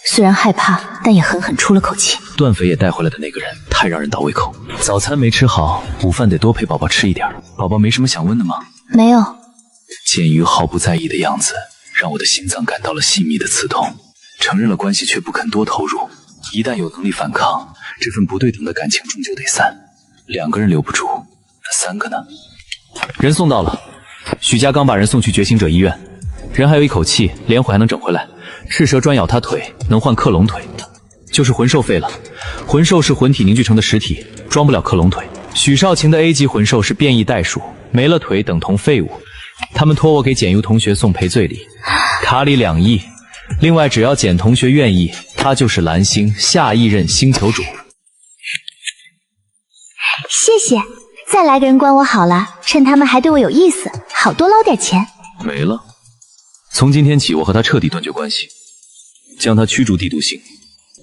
虽然害怕，但也狠狠出了口气。段匪也带回来的那个人太让人倒胃口，早餐没吃好，午饭得多陪宝宝吃一点。宝宝没什么想问的吗？没有。简于毫不在意的样子，让我的心脏感到了细密的刺痛。承认了关系却不肯多投入，一旦有能力反抗，这份不对等的感情终究得散。两个人留不住，那三个呢？人送到了，许家刚把人送去觉醒者医院，人还有一口气，连毁还能整回来。赤蛇专咬他腿，能换克隆腿，就是魂兽废了。魂兽是魂体凝聚成的实体，装不了克隆腿。许少晴的 A 级魂兽是变异代数，没了腿等同废物。他们托我给简优同学送赔罪礼，卡里2亿。另外，只要简同学愿意，他就是蓝星下一任星球主。谢谢。再来个人关我好了，趁他们还对我有意思，好多捞点钱。没了。从今天起，我和他彻底断绝关系，将他驱逐地图星，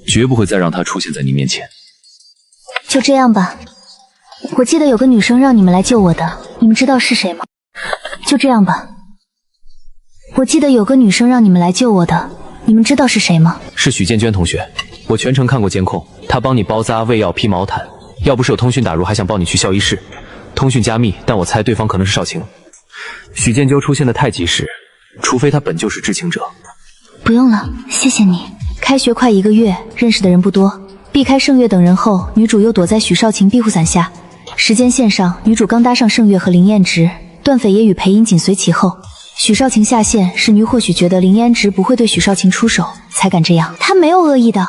绝不会再让他出现在你面前。就这样吧。我记得有个女生让你们来救我的，你们知道是谁吗？就这样吧。我记得有个女生让你们来救我的，你们知道是谁吗？是许建娟同学，我全程看过监控，她帮你包扎、喂药、披毛毯，要不是有通讯打入，还想抱你去校医室。通讯加密，但我猜对方可能是少晴。许建究出现的太及时，除非他本就是知情者。不用了，谢谢你。开学快1个月，认识的人不多。避开盛月等人后，女主又躲在许少晴庇护伞下。时间线上，女主刚搭上盛月和林彦直，段匪也与裴英紧随其后。许少晴下线是女或许觉得林彦直不会对许少晴出手，才敢这样。他没有恶意的。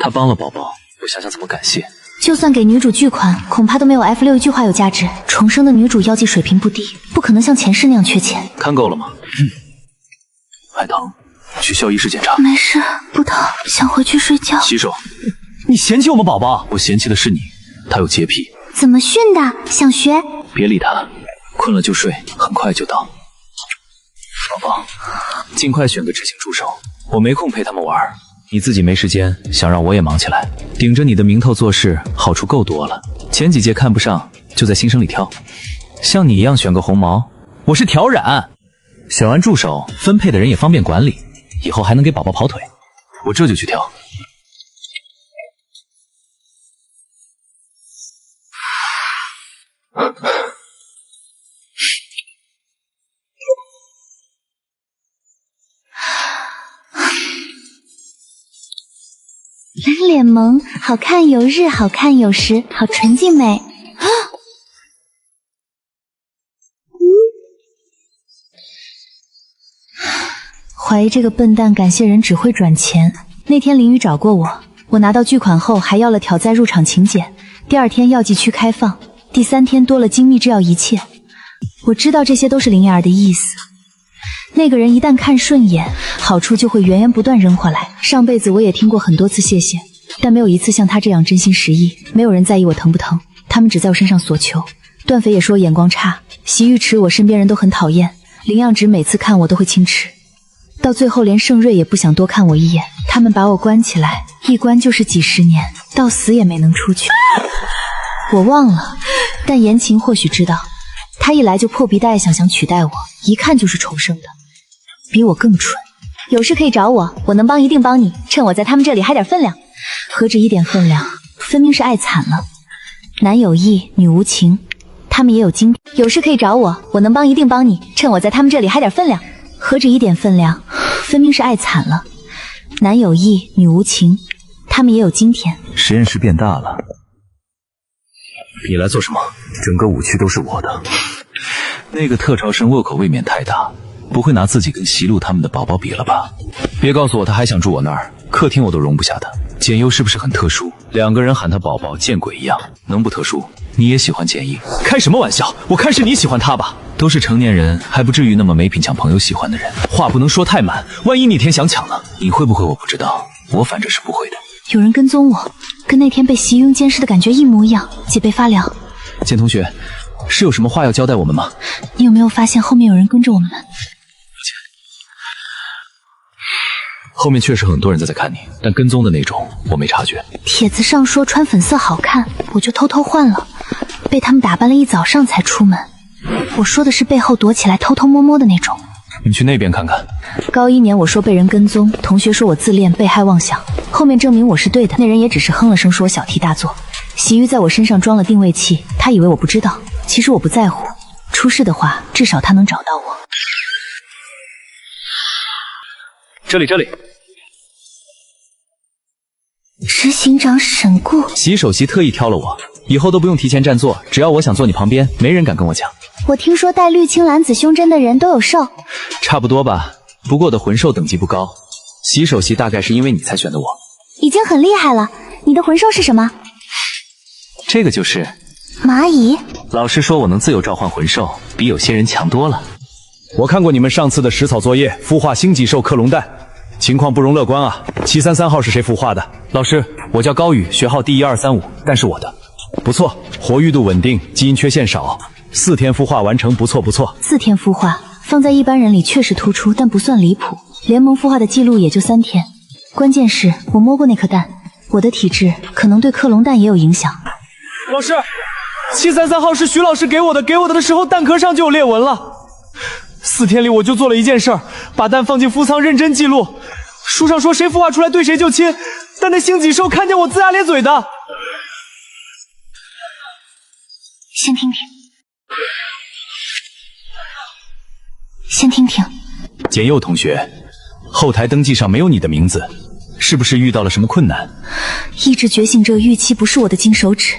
他帮了宝宝，我想想怎么感谢。就算给女主巨款，恐怕都没有 F6一句话有价值。重生的女主药剂水平不低，不可能像前世那样缺钱。看够了吗？还疼？去校医室检查。没事，不疼，想回去睡觉。洗手。你嫌弃我们宝宝？我嫌弃的是你，他有洁癖。怎么训的？想学？别理他，困了就睡，很快就到。宝方，尽快选个执行助手。我没空陪他们玩，你自己没时间，想让我也忙起来，顶着你的名头做事，好处够多了。前几届看不上，就在新生里挑。像你一样选个红毛，我是挑染。选完助手，分配的人也方便管理，以后还能给宝宝跑腿。我这就去挑。满脸萌，好看有日，好看有时，好纯净美。啊！怀疑这个笨蛋感谢人只会转钱。那天林雨找过我拿到巨款后还要了挑载入场请柬，第2天药剂区开放，第3天多了精密制药仪器。我知道这些都是灵儿的意思。那个人一旦看顺眼，好处就会源源不断扔回来。上辈子我也听过很多次谢谢，但没有一次像他这样真心实意。没有人在意我疼不疼，他们只在我身上索求。段飞也说我眼光差，席玉池我身边人都很讨厌，林样直每次看我都会轻视，到最后连盛瑞也不想多看我一眼。他们把我关起来，一关就是几10年，到死也没能出去。我忘了，但言情或许知道，他一来就破皮带想取代我，一看就是重生的，比我更蠢。有事可以找我，我能帮一定帮你，趁我在他们这里还点分量。何止一点分量，分明是爱惨了。男有意，女无情，他们也有经。有事可以找我，我能帮一定帮你，趁我在他们这里还点分量。何止一点分量，分明是爱惨了。男有意，女无情，他们也有今天。实验室变大了，你来做什么？整个武区都是我的。那个特招生胃口未免太大，不会拿自己跟席路他们的宝宝比了吧？别告诉我他还想住我那儿，客厅我都容不下他。简优是不是很特殊？2个人喊他宝宝，见鬼一样。能不特殊？你也喜欢简易？开什么玩笑？我看是你喜欢他吧。都是成年人，还不至于那么没品抢朋友喜欢的人。话不能说太满，万一哪天想抢呢？你会不会我不知道，我反正是不会的。有人跟踪我，跟那天被席庸监视的感觉一模一样，脊背发凉。简同学，是有什么话要交代我们吗？你有没有发现后面有人跟着我们？后面确实很多人在看你，但跟踪的那种我没察觉。帖子上说穿粉色好看，我就偷偷换了，被他们打扮了一早上才出门。我说的是背后躲起来偷偷摸摸的那种。你去那边看看。高1年我说被人跟踪，同学说我自恋被害妄想，后面证明我是对的，那人也只是哼了声说我小题大做。席玉在我身上装了定位器，他以为我不知道，其实我不在乎，出事的话至少他能找到我。这里。执行长沈顾，席首席特意挑了我，以后都不用提前占座，只要我想坐你旁边，没人敢跟我抢。我听说带绿青蓝紫胸针的人都有寿，差不多吧，不过我的魂兽等级不高，席首席大概是因为你才选的我。已经很厉害了。你的魂兽是什么？这个就是蚂蚁。老师说我能自由召唤魂兽，比有些人强多了。我看过你们上次的食草作业，孵化星脊兽克隆蛋，情况不容乐观啊。733号是谁孵化的？老师，我叫高宇，学号第1235，但是我的不错，活育度稳定，基因缺陷少，4天孵化完成，不错。4天孵化放在一般人里确实突出，但不算离谱。联盟孵化的记录也就3天。关键是我摸过那颗蛋，我的体质可能对克隆蛋也有影响。老师，733号是徐老师给我的时候蛋壳上就有裂纹了。4天里我就做了一件事儿，把蛋放进孵仓认真记录。书上说谁孵化出来对谁就亲，但那星脊兽看见我龇牙咧嘴的。先听听。简佑同学，后台登记上没有你的名字，是不是遇到了什么困难？意志觉醒者预期不是我的金手指，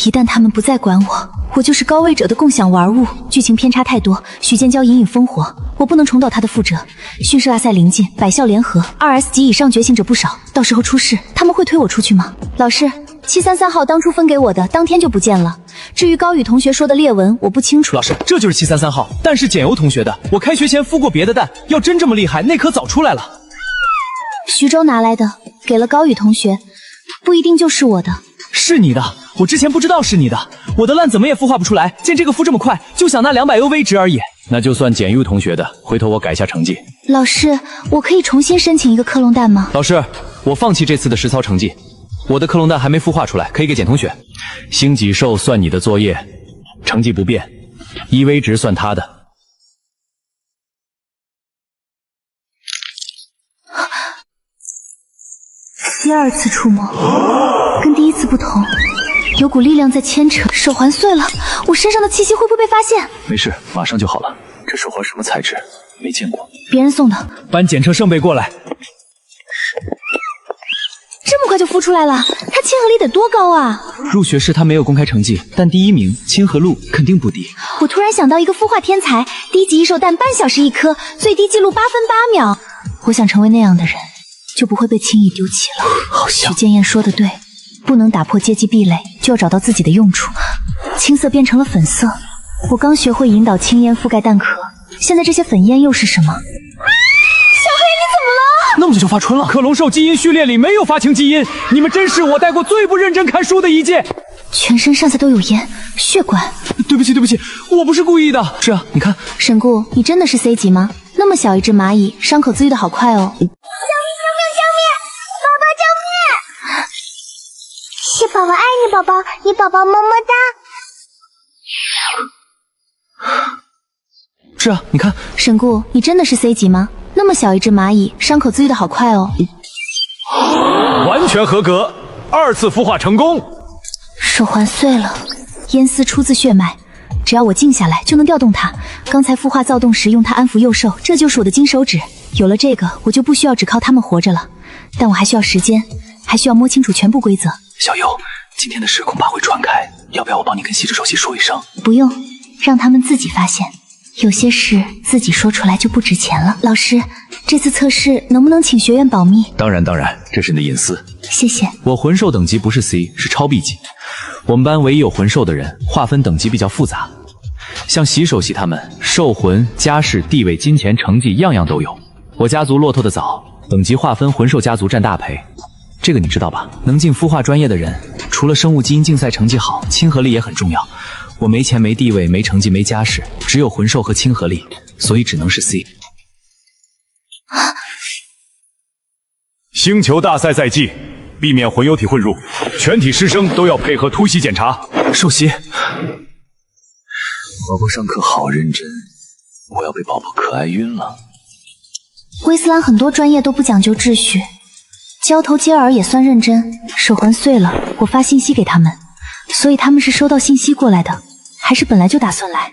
一旦他们不再管我，我就是高位者的共享玩物。剧情偏差太多，许建交隐隐烽火，我不能重蹈他的覆辙。训示大赛临近，百校联合，2S 级以上觉醒者不少，到时候出事，他们会推我出去吗？老师，733号当初分给我的，当天就不见了。至于高宇同学说的裂纹，我不清楚。老师，这就是733号，蛋是简游同学的。我开学前孵过别的蛋，要真这么厉害，那颗早出来了。徐州拿来的，给了高宇同学，不一定就是我的。是你的，我之前不知道是你的。我的烂怎么也孵化不出来，见这个孵这么快，就想拿200 UV 值而已。那就算简玉同学的，回头我改下成绩。老师，我可以重新申请一个克隆蛋吗？老师，我放弃这次的实操成绩，我的克隆蛋还没孵化出来，可以给简同学。星脊兽算你的作业，成绩不变，EV值算他的。第二次触摸，跟第一次不同，有股力量在牵扯。手环碎了，我身上的气息会不会被发现？没事，马上就好了。这手环什么材质？没见过。别人送的。搬检测圣杯过来。这么快就孵出来了，它亲和力得多高啊！入学时他没有公开成绩，但第1名亲和度肯定不低。我突然想到一个孵化天才，低级异兽蛋半小时一颗，最低记录8分8秒。我想成为那样的人，就不会被轻易丢弃了。好像许建彦说的对，不能打破阶级壁垒，就要找到自己的用处。青色变成了粉色，我刚学会引导青烟覆盖蛋壳，现在这些粉烟又是什么？那么久就发春了？克隆兽基因序列里没有发情基因，你们真是我带过最不认真看书的一届。全身上下都有烟，血管。对不起，我不是故意的。是啊，你看，沈顾，你真的是 C 级吗？那么小一只蚂蚁，伤口自愈的好快哦。救命！宝宝救命！是宝宝爱你，宝宝，你宝宝么么哒。是啊，你看，沈顾，你真的是 C 级吗？那么小一只蚂蚁，伤口自愈的好快哦。完全合格，2次孵化成功。手环碎了，烟丝出自血脉，只要我静下来就能调动它。刚才孵化躁动时用它安抚幼兽，这就是我的金手指。有了这个，我就不需要只靠它们活着了。但我还需要时间，还需要摸清楚全部规则。小优，今天的事恐怕会传开，要不要我帮你跟西之首席说一声？不用，让他们自己发现。有些事自己说出来就不值钱了。老师，这次测试能不能请学院保密？当然，这是你的隐私。谢谢。我魂兽等级不是 C， 是超 B 级。我们班唯一有魂兽的人，划分等级比较复杂。像习首席他们，兽魂、家世、地位、金钱、成绩，样样都有。我家族落拓的早，等级划分魂兽家族占大赔。这个你知道吧？能进孵化专业的人，除了生物基因竞赛成绩好，亲和力也很重要。我没钱、没地位、没成绩、没家世，只有魂兽和亲和力，所以只能是 C。星球大赛在即，避免混有体混入，全体师生都要配合突袭检查。首席，宝宝上课好认真，我要被宝宝可爱晕了。威斯兰很多专业都不讲究秩序，交头接耳也算认真。手环碎了，我发信息给他们，所以他们是收到信息过来的，还是本来就打算来？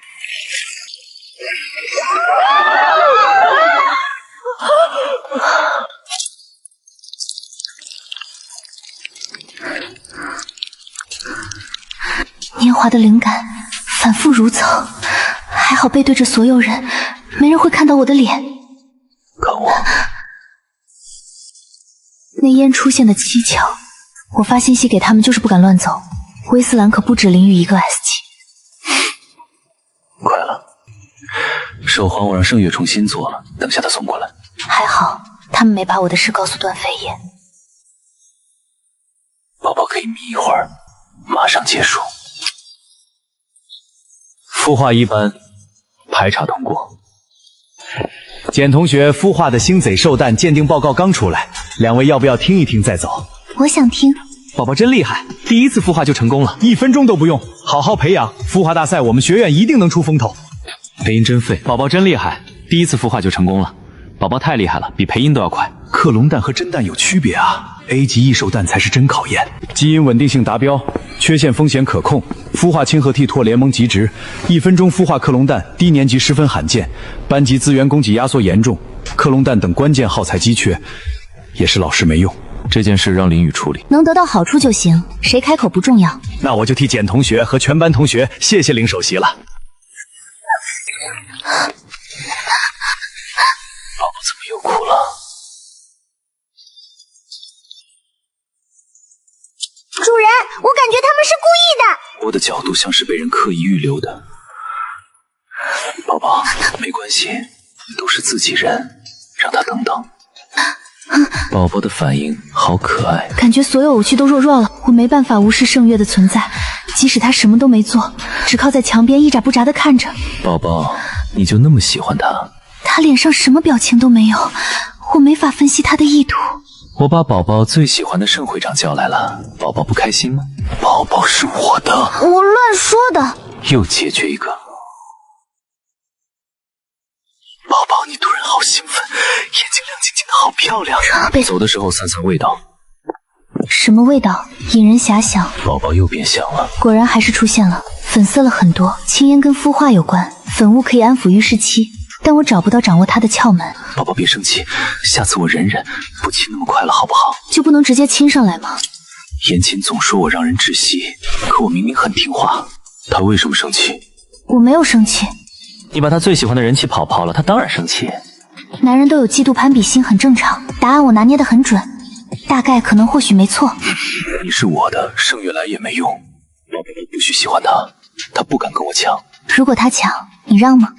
年华的灵感反复如草，还好背对着所有人，没人会看到我的脸。看我，那烟出现的蹊跷，我发信息给他们就是不敢乱走。威斯兰可不止淋雨一个 S 级。快了，手环我让盛月重新做了，等下他送过来。还好他们没把我的事告诉段飞燕。宝宝可以眯一会儿，马上结束。孵化一班，排查通过。简同学孵化的星贼兽蛋鉴定报告刚出来，两位要不要听一听再走？我想听。宝宝真厉害，第一次孵化就成功了，1分钟都不用，好好培养，孵化大赛我们学院一定能出风头。培音真废，宝宝真厉害，第一次孵化就成功了，宝宝太厉害了，比培音都要快。克隆蛋和真蛋有区别啊 ，A 级异兽蛋才是真考验。基因稳定性达标，缺陷风险可控，孵化亲和体拓联盟极值，1分钟孵化克隆蛋，低年级十分罕见，班级资源供给压缩严重，克隆蛋等关键耗材稀缺，也是老师没用。这件事让林雨处理，能得到好处就行，谁开口不重要。那我就替简同学和全班同学谢谢林首席了。宝宝怎么又哭了？主人，我感觉他们是故意的。我的角度像是被人刻意预留的。宝宝，没关系，都是自己人，让他等等。宝宝的反应好可爱，感觉所有武器都弱弱了，我没办法无视盛月的存在，即使他什么都没做，只靠在墙边一眨不眨地看着。宝宝，你就那么喜欢他？他脸上什么表情都没有，我没法分析他的意图。我把宝宝最喜欢的盛会长叫来了，宝宝不开心吗？宝宝是我的，我乱说的。又解决一个。宝宝，你突然好兴奋，眼睛亮晶晶的，好漂亮。走的时候散散味道。什么味道？引人遐想。宝宝又变香了，果然还是出现了，粉色了很多。青烟跟孵化有关，粉雾可以安抚浴室期，但我找不到掌握它的窍门。宝宝别生气，下次我忍忍，不亲那么快了，好不好？就不能直接亲上来吗？言情总说我让人窒息，可我明明很听话。他为什么生气？我没有生气。你把他最喜欢的人气跑了，他当然生气。男人都有嫉妒攀比心，很正常。答案我拿捏得很准，大概可能或许没错。你是我的，盛月来也没用。宝宝不许喜欢他，他不敢跟我抢。如果他抢，你让吗？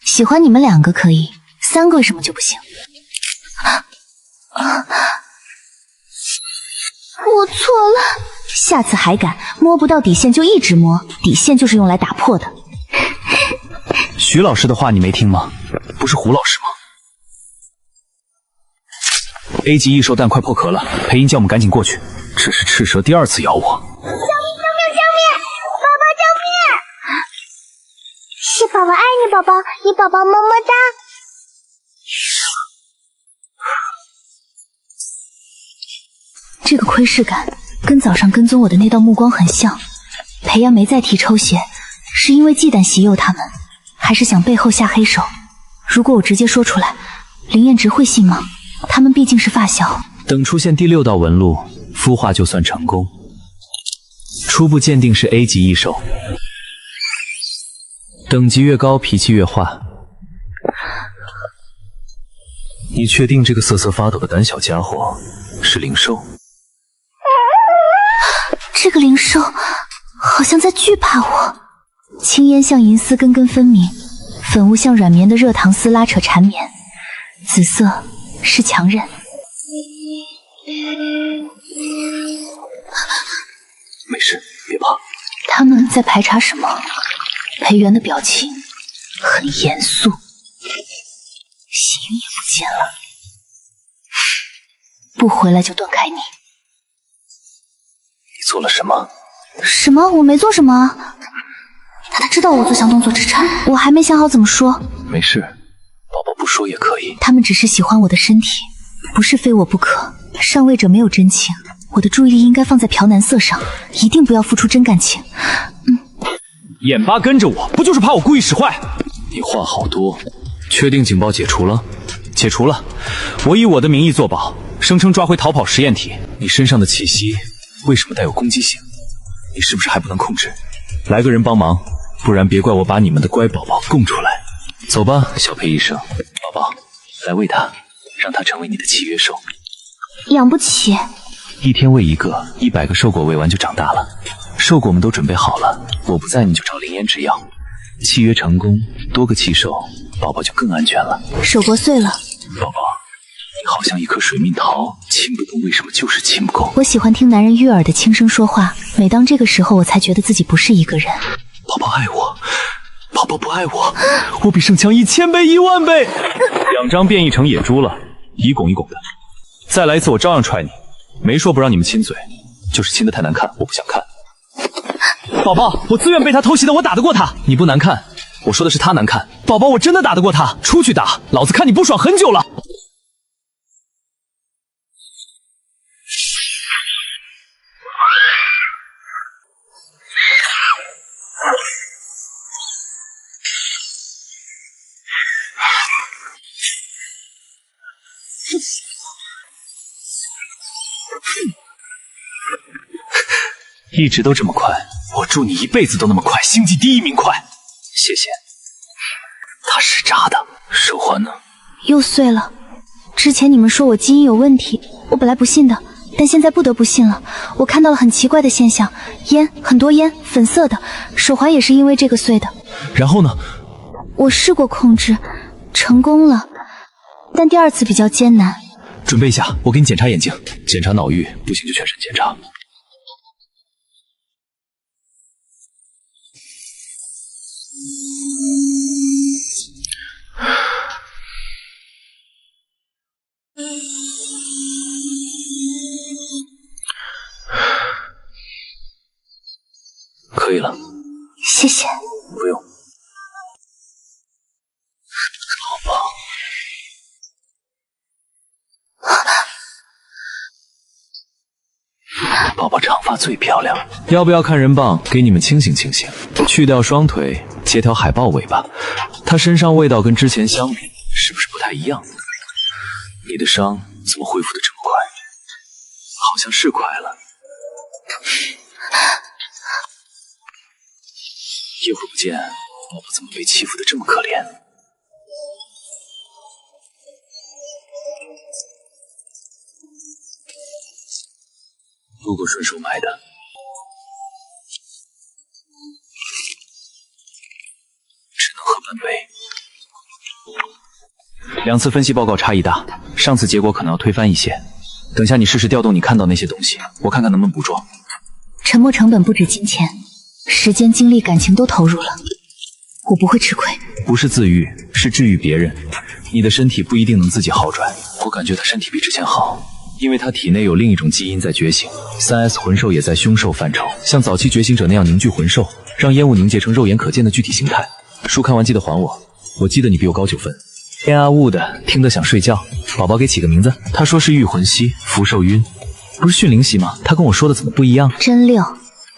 喜欢你们2个可以，3个为什么就不行？我错了，下次还敢摸不到底线就一直摸，底线就是用来打破的。徐老师的话你没听吗？不是胡老师吗？ A 级异兽蛋快破壳了，配音叫我们赶紧过去。这是赤蛇第2次咬我。救命！宝宝救命！是宝宝爱你，宝宝，你宝宝么么哒。这个窥视感跟早上跟踪我的那道目光很像。裴阳没再提抽血，是因为忌惮袭诱他们，还是想背后下黑手？如果我直接说出来，林彦直会信吗？他们毕竟是发小。等出现第6道纹路，孵化就算成功。初步鉴定是 A 级异兽，等级越高，脾气越坏。你确定这个瑟瑟发抖的胆小家伙是灵兽？这个灵兽好像在惧怕我。青烟像银丝根根分明，粉雾像软绵的热糖丝拉扯缠绵，紫色是强韧。没事，别怕。他们在排查什么？裴元的表情很严肃，心也不见了。不回来就断开你。你做了什么？什么？我没做什么。他知道我做小动作之差，我还没想好怎么说。没事，宝宝不说也可以。他们只是喜欢我的身体，不是非我不可。上位者没有真情，我的注意力应该放在朴南色上，一定不要付出真感情。眼巴跟着我，不就是怕我故意使坏？你话好多，确定警报解除了？解除了，我以我的名义作保，声称抓回逃跑实验体。你身上的气息为什么带有攻击性？你是不是还不能控制？来个人帮忙，不然别怪我把你们的乖宝宝供出来。走吧，小裴医生，宝宝，来喂它，让它成为你的契约兽。养不起。一天喂一个，100个兽果喂完就长大了。兽果们都准备好了，我不在你就找林嫣制药。契约成功，多个契兽，宝宝就更安全了。手果碎了。宝宝，你好像一颗水蜜桃，亲不动为什么就是亲不够？我喜欢听男人悦耳的轻声说话，每当这个时候我才觉得自己不是一个人。宝宝爱我，宝宝不爱我，我比盛强1000倍10000倍。2张变异成野猪了，一拱一拱的。再来一次我照样踹你，没说不让你们亲嘴，就是亲得太难看，我不想看。宝宝，我自愿被他偷袭的，我打得过他。你不难看，我说的是他难看。宝宝，我真的打得过他，出去打，老子看你不爽很久了。一直都这么快，我祝你一辈子都那么快，星际第1名快。谢谢。他是渣的，手环呢？又碎了。之前你们说我基因有问题，我本来不信的，但现在不得不信了。我看到了很奇怪的现象，烟，很多烟，粉色的，手环也是因为这个碎的。然后呢？我试过控制，成功了，但第2次比较艰难。准备一下，我给你检查眼睛，检查脑域，不行就全身检查。可以了。谢谢。不用。好吧。宝宝长发最漂亮，要不要看人棒给你们清醒清醒？去掉双腿，接条海豹尾巴，它身上味道跟之前相比，是不是不太一样？你的伤怎么恢复的这么快？好像是快了。一会儿不见，宝宝怎么被欺负的这么可怜？路过顺手买的，只能喝半杯。2次分析报告差异大，上次结果可能要推翻一些。等下你试试调动你看到那些东西，我看看能不能捕捉。沉没成本不止金钱，时间、精力、感情都投入了，我不会吃亏。不是自愈，是治愈别人。你的身体不一定能自己好转，我感觉他身体比之前好。因为他体内有另一种基因在觉醒，3S 魂兽也在凶兽范畴，像早期觉醒者那样凝聚魂兽，让烟雾凝结成肉眼可见的具体形态。书看完记得还我，我记得你比我高9分。天啊雾的，听得想睡觉。宝宝给起个名字，他说是御魂蜥、福寿晕，不是驯灵蜥吗？他跟我说的怎么不一样？真溜，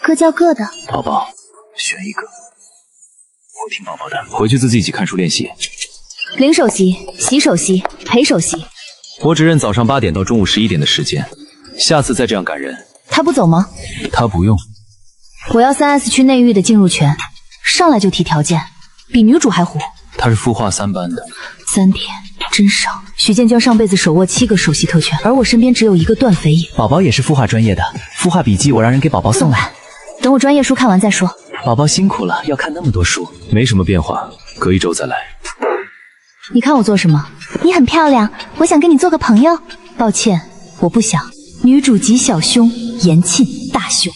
各叫各的。宝宝，选一个，我听宝宝的。回去自己一起看书练习。领首席、洗首席、陪首席。我只认早上8点到中午11点的时间，下次再这样赶人。他不走吗？他不用。我要3S 区内域的进入权，上来就提条件，比女主还虎。他是孵化3班的，3点真少。许建交上辈子手握7个首席特权，而我身边只有1个段肥影。宝宝也是孵化专业的，孵化笔记我让人给宝宝送来。等我专业书看完再说。宝宝辛苦了，要看那么多书。没什么变化，隔1周再来。你看我做什么？你很漂亮，我想跟你做个朋友。抱歉，我不想。女主级小胸，延庆大胸。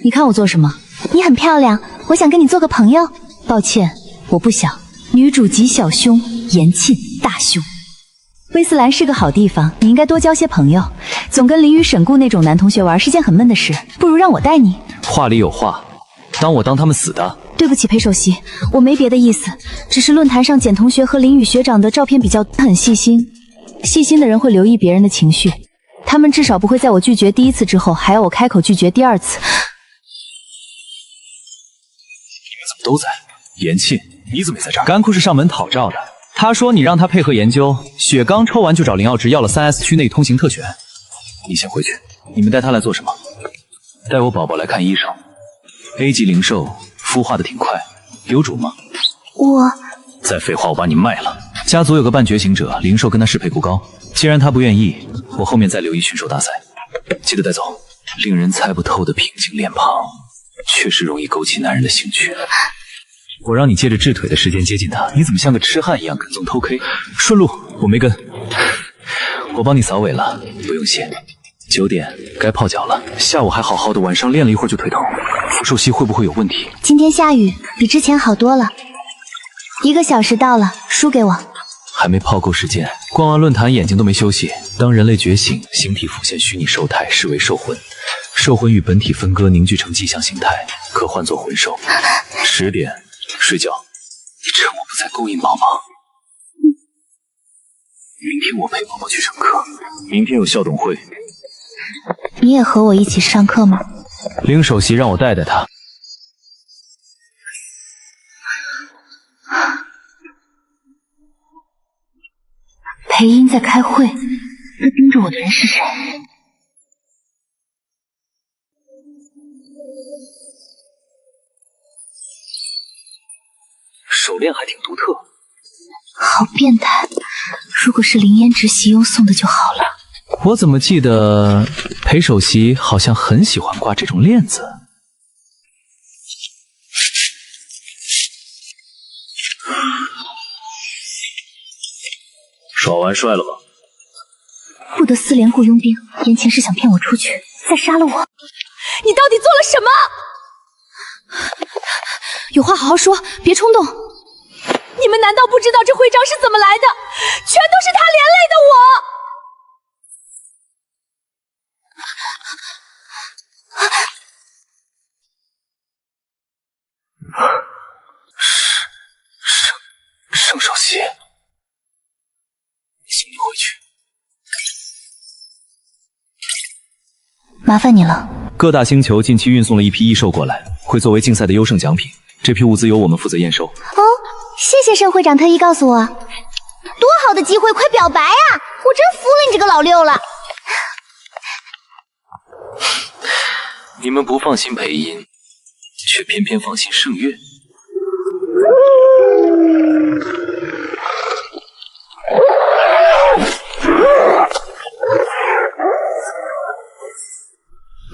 你看我做什么？你很漂亮，我想跟你做个朋友。抱歉，我不想。女主级小胸，延庆大胸。威斯兰是个好地方，你应该多交些朋友。总跟林雨、沈顾那种男同学玩是件很闷的事，不如让我带你。话里有话，当我当他们死的。对不起，裴首席，我没别的意思，只是论坛上简同学和林雨学长的照片比较很细心，细心的人会留意别人的情绪，他们至少不会在我拒绝第1次之后还要我开口拒绝第2次。你们怎么都在？延庆，你怎么也在这儿？甘库是上门讨照的，他说你让他配合研究，血刚抽完就找林傲直要了3S 区内通行特权。你先回去。你们带他来做什么？带我宝宝来看医生。A 级灵兽。孵化的挺快，有主吗？我再废话，我把你卖了。家族有个半觉醒者，灵兽跟他适配不高。既然他不愿意，我后面再留一驯兽大赛，记得带走。令人猜不透的平静脸庞，确实容易勾起男人的兴趣。我让你借着治腿的时间接近他，你怎么像个痴汉一样跟踪偷 K？ 顺路，我没跟。我帮你扫尾了，不用谢。9点该泡脚了，下午还好好的，晚上练了一会儿就腿疼。福寿蜥会不会有问题？今天下雨，比之前好多了。1个小时到了，书给我。还没泡够时间，逛完论坛眼睛都没休息。当人类觉醒，形体浮现虚拟兽态，视为兽魂。兽魂与本体分割，凝聚成迹象形态，可换作魂兽。10点睡觉。你趁我不在勾引宝宝。明天我陪宝宝去上课。明天有校董会。你也和我一起上课吗？领首席让我带带他。裴英在开会，那盯着我的人是谁？手链还挺独特，好变态！如果是林嫣直喜用送的就好了。我怎么记得裴首席好像很喜欢挂这种链子？耍完帅了吧？不得4连雇佣兵，言情是想骗我出去，再杀了我。你到底做了什么？有话好好说，别冲动。你们难道不知道这徽章是怎么来的？全都是他连累的我！去。麻烦你了。各大星球近期运送了一批异兽过来，会作为竞赛的优胜奖品。这批物资由我们负责验收。哦，谢谢盛会长特意告诉我，多好的机会，快表白啊！我真服了你这个老六了。你们不放心裴音，却偏偏放心盛月。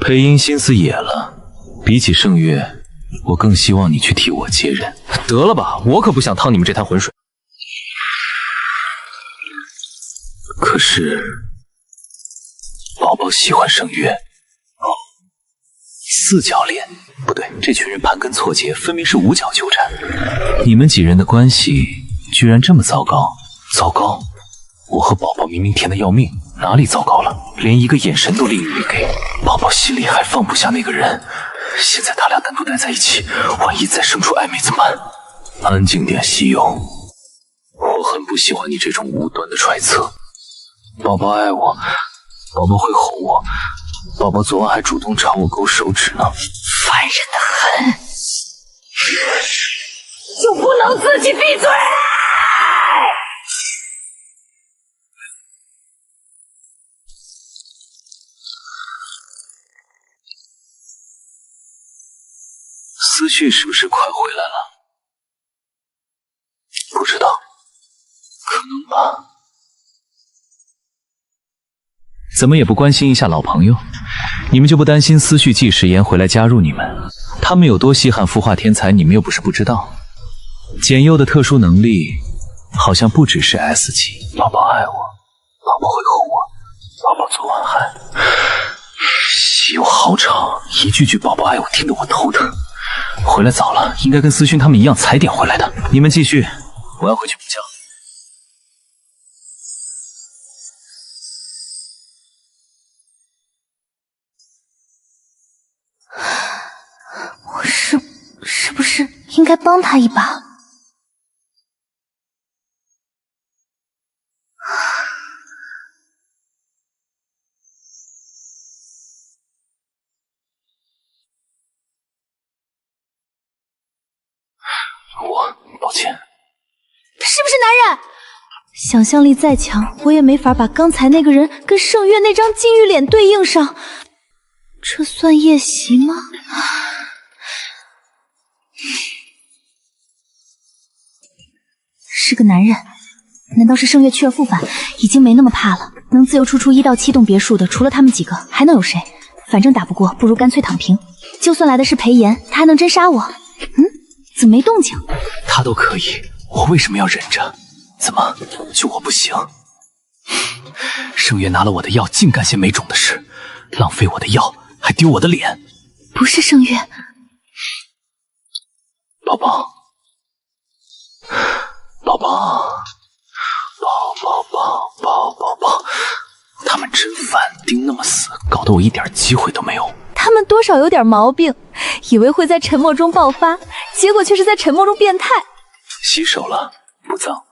裴音心思野了，比起盛月，我更希望你去替我接人。得了吧，我可不想趟你们这滩浑水。可是，宝宝喜欢盛月。哦，四角恋，不对，这群人盘根错节，分明是五角纠缠。你们几人的关系居然这么糟糕？糟糕！我和宝宝明明甜得要命，哪里糟糕了？连一个眼神都吝于没给，宝宝心里还放不下那个人。现在他俩单独待在一起，万一再生出暧昧怎么办？安静点，西游。我很不喜欢你这种无端的揣测。宝宝爱我，宝宝会哄我，宝宝昨晚还主动朝我勾手指呢，烦人的很。就不能自己闭嘴？思绪是不是快回来了？不知道，可能吧。怎么也不关心一下老朋友？你们就不担心思绪季时言回来加入你们？他们有多稀罕孵化天才，你们又不是不知道。简佑的特殊能力好像不只是 S 级。宝宝爱我，宝宝会哄我，宝宝昨晚还……西游好吵，一句句宝宝爱我听得我头疼。回来早了，应该跟思勋他们一样踩点回来的。你们继续，我要回去补觉。我是不是应该帮他一把？抱歉。是不是男人？想象力再强，我也没法把刚才那个人跟盛月那张金鱼脸对应上。这算夜袭吗？是个男人，难道是盛月去而复返，已经没那么怕了？能自由出1到7栋别墅的，除了他们几个，还能有谁？反正打不过，不如干脆躺平。就算来的是裴炎，他还能真杀我？怎么没动静？他都可以，我为什么要忍着？怎么就我不行？盛月拿了我的药，净干些没种的事，浪费我的药，还丢我的脸。不是盛月，宝宝，宝宝，宝，他们真烦，盯那么死，搞得我一点机会都没有。他们多少有点毛病，以为会在沉默中爆发，结果却是在沉默中变态。洗手了，不脏。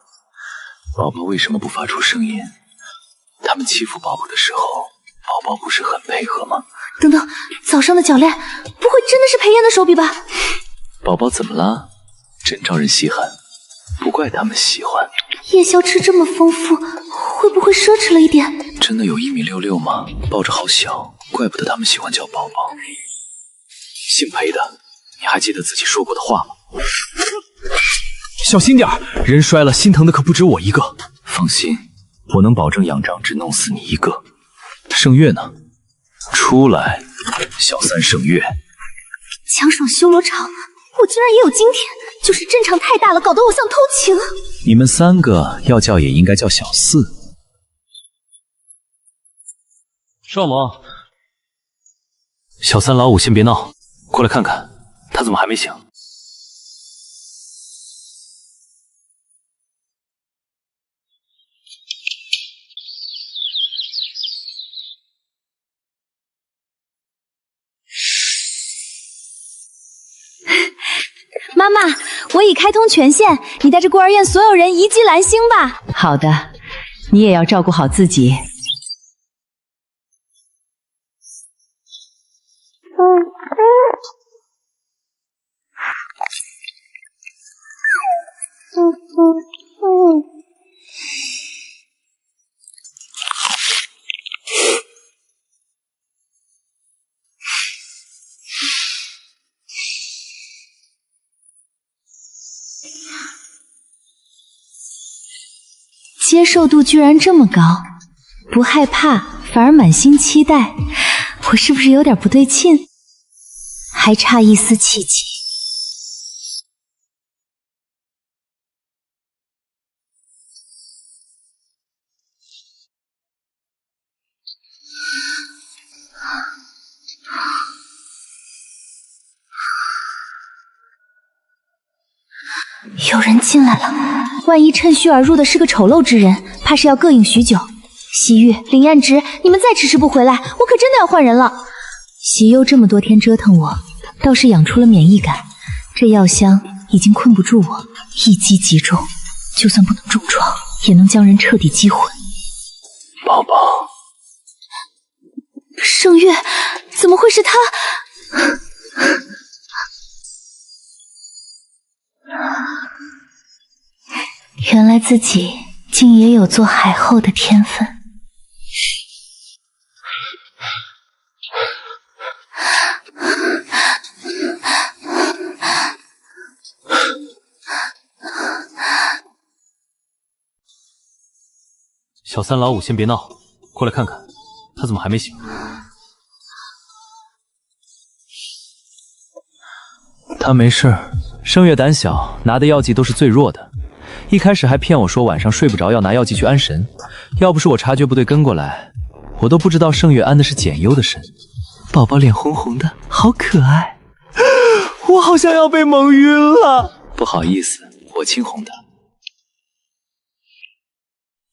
宝宝为什么不发出声音？他们欺负宝宝的时候，宝宝不是很配合吗？等等，早上的脚链，不会真的是裴炎的手笔吧？宝宝怎么了？真招人稀罕，不怪他们喜欢。夜宵吃这么丰富，会不会奢侈了一点？真的有1.66米吗？抱着好小，怪不得他们喜欢叫宝宝。姓裴的，你还记得自己说过的话吗？小心点，人摔了，心疼的可不止我一个。放心，我能保证仰仗只弄死你一个。盛月呢？出来，小三盛月。强爽修罗场，我竟然也有今天，就是阵场太大了，搞得我像偷情。你们3个要叫也应该叫小四。少魔，小三老五先别闹，过来看看，他怎么还没醒？妈妈，我已开通权限，你带着孤儿院所有人移击蓝星吧。好的，你也要照顾好自己。接受度居然这么高，不害怕，反而满心期待，我是不是有点不对劲？还差一丝契机。有人进来了，万一趁虚而入的是个丑陋之人，怕是要膈应许久。西域、林彦直，你们再迟迟不回来，我可真的要换人了。喜优这么多天折腾我，倒是养出了免疫感，这药香已经困不住我，一击即中，就算不能重创，也能将人彻底击昏。宝宝，盛月，怎么会是他？原来自己竟也有做海后的天分。小三老五先别闹，过来看看，他怎么还没醒？他没事，盛月胆小，拿的药剂都是最弱的。一开始还骗我说晚上睡不着要拿药剂去安神，要不是我察觉不对跟过来，我都不知道盛月安的是简优的神。宝宝脸红红的，好可爱，我好像要被蒙晕了。不好意思，我亲红的。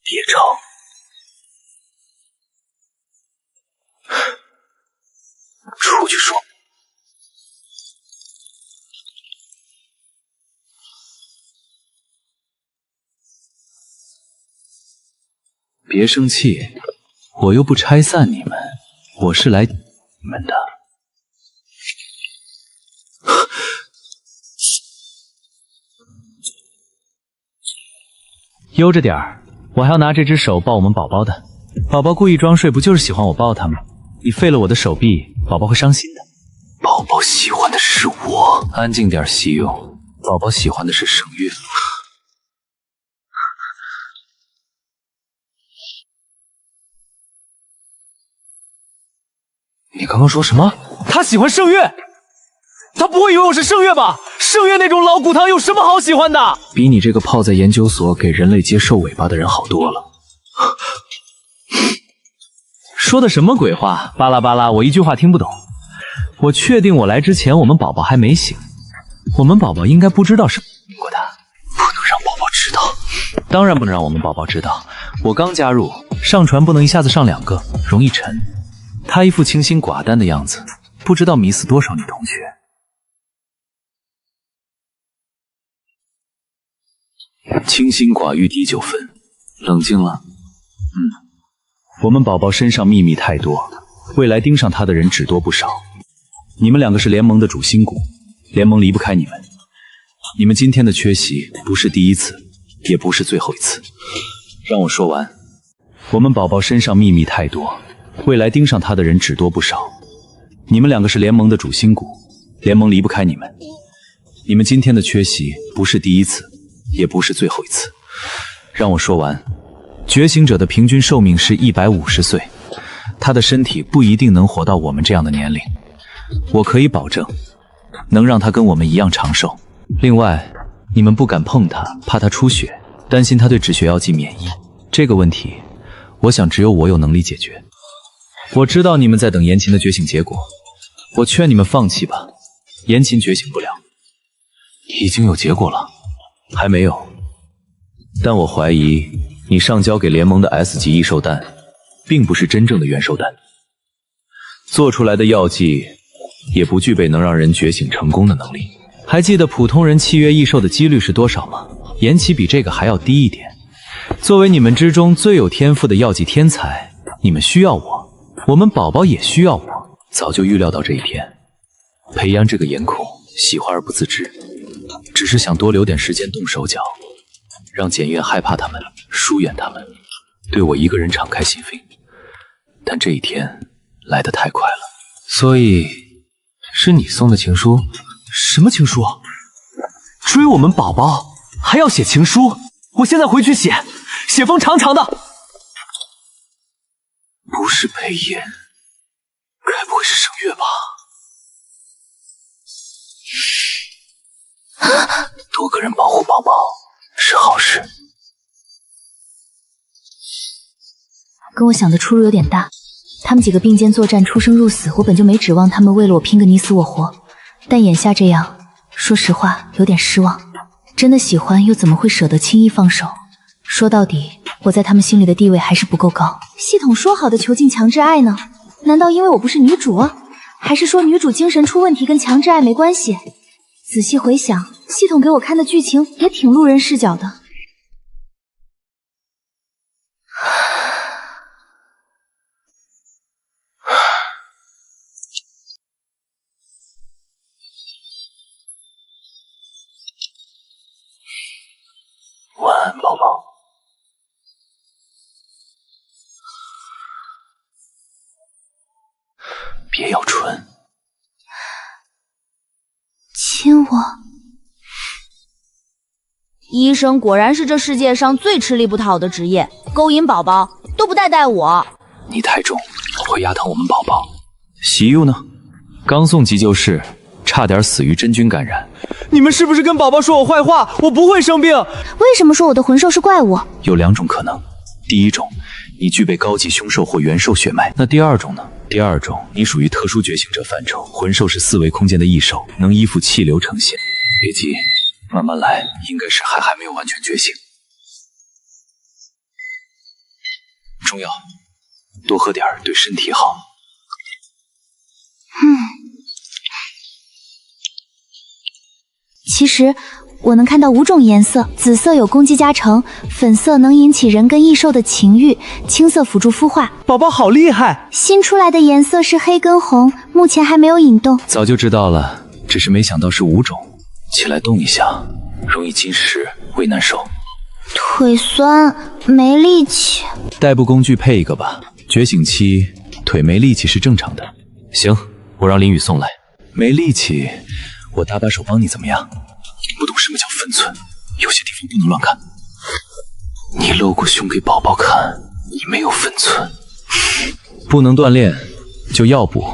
别吵。出去说。别生气，我又不拆散你们，我是来你们的。悠着点儿，我还要拿这只手抱我们宝宝的。宝宝故意装睡，不就是喜欢我抱他吗？你废了我的手臂，宝宝会伤心的。宝宝喜欢的是我。安静点，西柚。宝宝喜欢的是盛月。你刚刚说什么？他喜欢盛月？他不会以为我是盛月吧？盛月那种老骨汤有什么好喜欢的？比你这个泡在研究所给人类接受尾巴的人好多了。说的什么鬼话？巴拉巴拉，我一句话听不懂。我确定我来之前我们宝宝还没醒，我们宝宝应该不知道什么过他，不能让宝宝知道。当然不能让我们宝宝知道。我刚加入，上船不能一下子上2个，容易沉。他一副清心寡淡的样子，不知道迷死多少女同学。清心寡欲第9分，冷静了。我们宝宝身上秘密太多，未来盯上他的人只多不少。你们2个是联盟的主心骨，联盟离不开你们。你们今天的缺席不是第一次，也不是最后一次。让我说完。我们宝宝身上秘密太多，未来盯上他的人只多不少。你们2个是联盟的主心骨，联盟离不开你们。你们今天的缺席不是第一次，也不是最后一次。让我说完。觉醒者的平均寿命是150岁，他的身体不一定能活到我们这样的年龄。我可以保证，能让他跟我们一样长寿。另外，你们不敢碰他，怕他出血，担心他对止血药剂免疫。这个问题，我想只有我有能力解决。我知道你们在等言琴的觉醒结果，我劝你们放弃吧。言琴觉醒不了。已经有结果了？还没有，但我怀疑你上交给联盟的 S 级异兽蛋，并不是真正的元兽蛋，做出来的药剂也不具备能让人觉醒成功的能力。还记得普通人契约异兽的几率是多少吗？言奇比这个还要低一点，作为你们之中最有天赋的药剂天才，你们需要我，我们宝宝也需要我。早就预料到这一天，裴阳这个颜控喜欢而不自知，只是想多留点时间动手脚，让简月害怕他们，疏远他们，对我一个人敞开心扉。但这一天来得太快了，所以是你送的情书？什么情书？追我们宝宝还要写情书？我现在回去写，写封长长的。不是裴炎，该不会是盛月吧？多个人保护宝宝是好事。跟我想的出入有点大。他们几个并肩作战，出生入死，我本就没指望他们为了我拼个你死我活。但眼下这样，说实话有点失望。真的喜欢又怎么会舍得轻易放手？说到底，我在他们心里的地位还是不够高。系统说好的囚禁强制爱呢？难道因为我不是女主啊？还是说女主精神出问题跟强制爱没关系？仔细回想，系统给我看的剧情也挺路人视角的。晚安，宝宝。别咬唇。亲我。医生果然是这世界上最吃力不讨的职业，勾引宝宝都不带我。你太重，会压疼我们宝宝。喜佑呢？刚送急救室，差点死于真菌感染。你们是不是跟宝宝说我坏话？我不会生病。为什么说我的魂兽是怪物？有两种可能，第一种，你具备高级凶兽或元兽血脉。那第二种呢？第二种，你属于特殊觉醒者范畴，魂兽是四维空间的异兽，能依附气流成仙。别急，慢慢来，应该是还没有完全觉醒。中药，多喝点儿，对身体好。其实我能看到5种颜色，紫色有攻击加成，粉色能引起人跟异兽的情欲，青色辅助孵化。宝宝好厉害！新出来的颜色是黑跟红，目前还没有引动。早就知道了，只是没想到是5种。起来动一下，容易积食，胃难受。腿酸，没力气。代步工具配一个吧，觉醒期腿没力气是正常的。行，我让林雨送来。没力气，我搭把手帮你怎么样？不懂什么叫分寸，有些地方不能乱看。你露过胸给宝宝看，你没有分寸。不能锻炼就药补，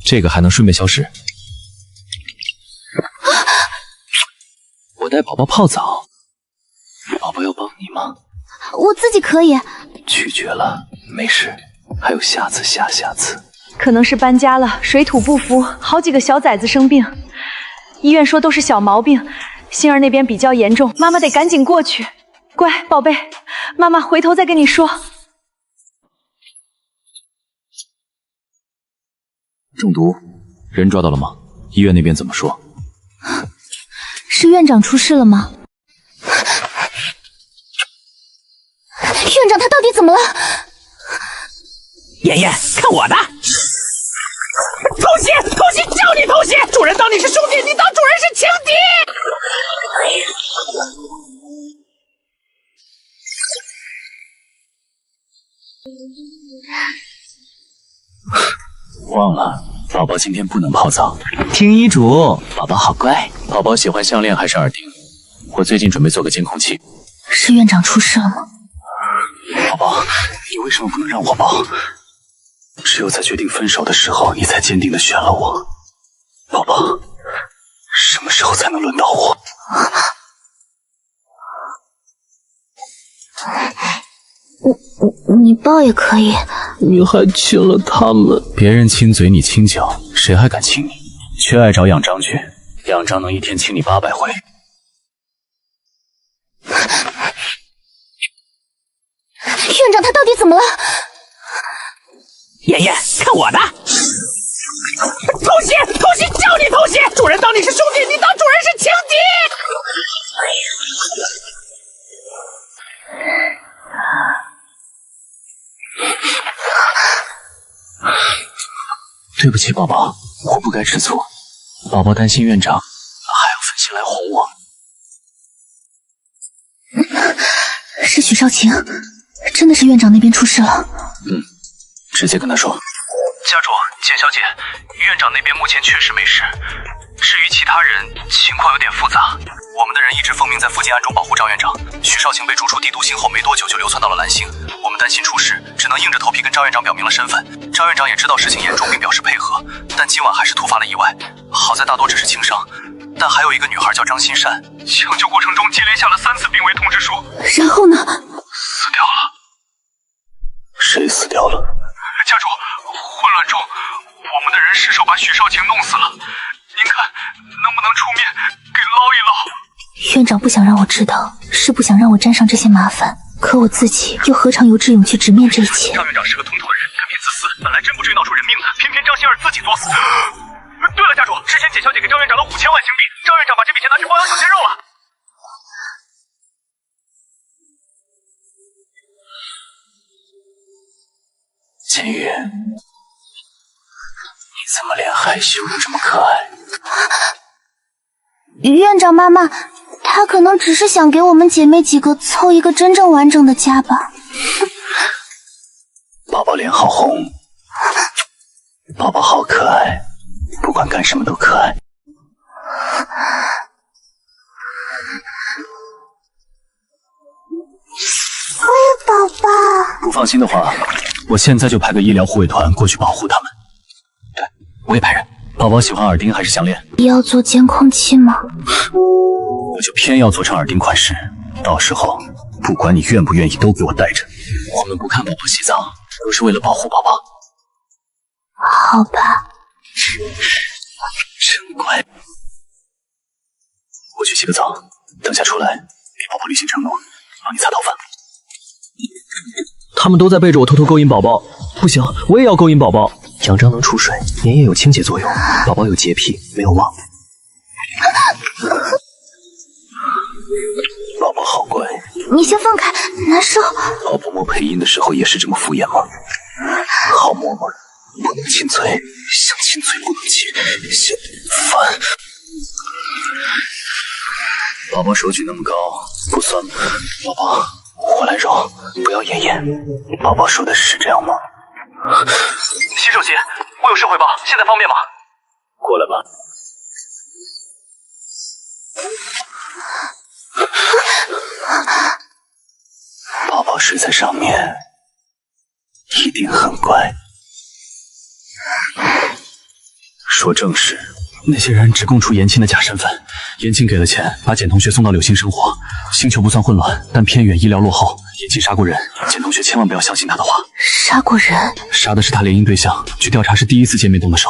这个还能顺便消食。我带宝宝泡澡，宝宝要帮你吗？我自己可以。拒绝了，没事，还有下次下次。可能是搬家了，水土不服，好几个小崽子生病。医院说都是小毛病，星儿那边比较严重，妈妈得赶紧过去。乖，宝贝，妈妈回头再跟你说。中毒，人抓到了吗？医院那边怎么说？是院长出事了吗？院长他到底怎么了？妍妍，看我的！偷袭！偷袭！叫你偷袭！主人当你是兄弟，你当主人是情敌！忘了，宝宝今天不能泡澡。听医嘱，宝宝好乖。宝宝喜欢项链还是耳钉？我最近准备做个监控器。是院长出事了吗？宝宝，你为什么不能让我抱？只有在决定分手的时候，你才坚定地选了我。宝宝，什么时候才能轮到我？你抱也可以。你还亲了他们。别人亲嘴你亲脚，谁还敢亲你？缺爱找养章去，养章能一天亲你800回。院长他到底怎么了？妍妍，看我的！偷袭！偷袭！叫你偷袭！主人当你是兄弟，你当主人是情敌！对不起，宝宝，我不该吃醋。宝宝担心院长，还要分心来哄我。是许少晴，真的是院长那边出事了。直接跟他说。家主，简小姐，院长那边目前确实没事。至于其他人，情况有点复杂。我们的人一直奉命在附近暗中保护张院长。许少晴被逐出帝都星后没多久就流窜到了蓝星，我们担心出事，只能硬着头皮跟张院长表明了身份。张院长也知道事情严重，并表示配合，但今晚还是突发了意外。好在大多只是轻伤，但还有一个女孩叫张欣善，抢救过程中接连下了3次病危通知书。然后呢？死掉了。谁死掉了？家主，混乱中，我们的人失手把许少晴弄死了。您看，能不能出面给捞一捞？院长不想让我知道，是不想让我沾上这些麻烦。可我自己又何尝有志勇去直面这一切？张院长是个通透的人，看偏自私，本来真不至于闹出人命的，偏偏张馨儿自己作死。对了，家主，之前简小姐给张院长了5000万星币，张院长把这笔钱拿去包养小鲜肉了。简宇，你怎么脸害羞的这么可爱？院长妈妈，他可能只是想给我们姐妹几个凑一个真正完整的家吧。宝宝脸好红，宝宝好可爱，不管干什么都可爱。宝宝，不放心的话，我现在就派个医疗护卫团过去保护他们。对，我也派人。宝宝喜欢耳钉还是项链？要做监控器吗？我就偏要做成耳钉款式，到时候不管你愿不愿意，都给我带着。我们不看宝宝洗澡，都是为了保护宝宝。好吧。真乖。我去洗个澡，等下出来给宝宝履行承诺，帮你擦头发。他们都在背着我偷偷勾引宝宝，不行，我也要勾引宝宝。羊樟能出水，粘液有清洁作用，宝宝有洁癖，没有忘。宝宝好乖，你先放开，难受。老婆摸配音的时候也是这么敷衍吗？好摸摸，不能亲嘴，想亲嘴不能亲，嫌烦。宝宝手举那么高，不酸吗？宝宝，我来揉，不要咽咽。宝宝说的是这样吗？习主席，我有事汇报，现在方便吗？过来吧。宝宝睡在上面，一定很乖。说正事，那些人只供出严青的假身份，严青给了钱，把简同学送到柳星生活。星球不算混乱，但偏远，医疗落后。严青杀过人，简同学千万不要相信他的话。杀过人？杀的是他联姻对象，据调查是第一次见面动的手。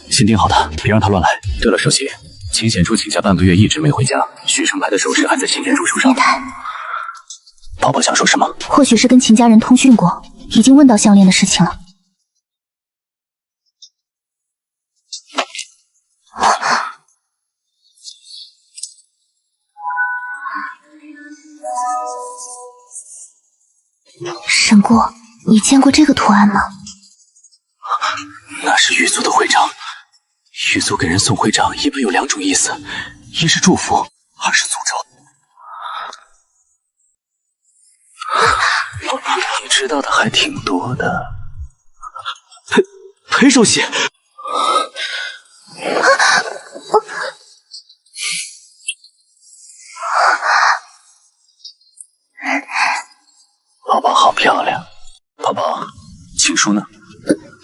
先盯好他，别让他乱来。对了，首席，秦显珠请假半个月一直没回家，许成牌的首饰还在秦显珠手上。宝宝想说什么？或许是跟秦家人通讯过，已经问到项链的事情了。沈顾，你见过这个图案吗？那是狱卒的徽章。狱卒给人送徽章一般有2种意思，一是祝福，二是诅咒。你知道的还挺多的。裴首席，宝宝好漂亮。宝宝，情书呢？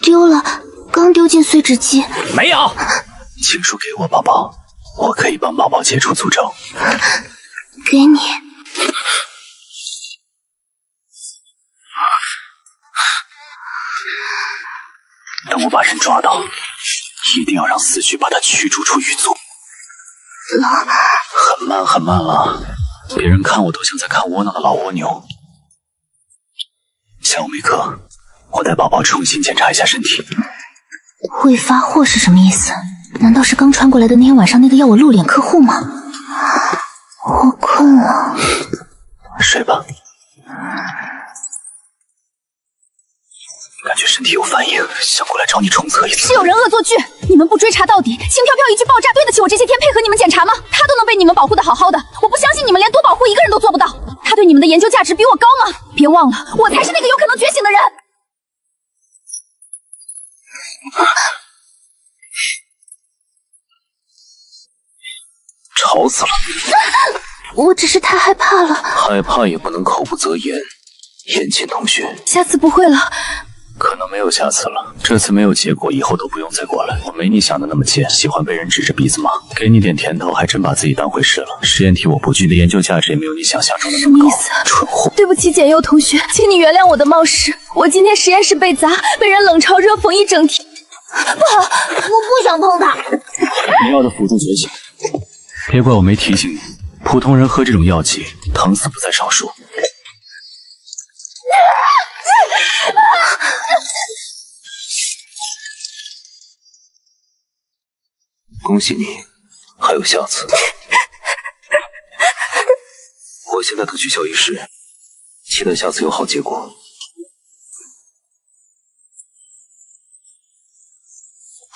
丢了，刚丢进碎纸机。没有。情书给我，宝宝，我可以帮宝宝解除诅咒。给你。等我把人抓到，一定要让思绪把他驱逐出狱卒。很慢很慢了，别人看我都像在看窝囊的老蜗牛。下午没课，我带宝宝重新检查一下身体。会发货是什么意思？难道是刚传过来的那天晚上那个要我露脸客户吗？我困了，睡吧。感觉身体有反应，想过来找你重测一次。是有人恶作剧，你们不追查到底，轻飘飘一句爆炸，对得起我这些天配合你们检查吗？他都能被你们保护的好好的，我不相信你们连多保护一个人都做不到。他对你们的研究价值比我高吗？别忘了，我才是那个有可能觉醒的人。吵死了！我只是太害怕了。害怕也不能口不择言。言情同学，下次不会了。可能没有下次了。这次没有结果，以后都不用再过来。我没你想的那么贱，喜欢被人指着鼻子骂。给你点甜头，还真把自己当回事了。实验题我不拒，你的研究价值也没有你想象中的那么高。什么意思？蠢货！对不起，简佑同学，请你原谅我的冒失。我今天实验室被砸，被人冷嘲热讽一整天。不好，我不想碰它。你要的辅助觉醒，别怪我没提醒你。普通人喝这种药剂，疼死不在少数。恭喜你，还有下次。我现在特去小医室，期待下次有好结果。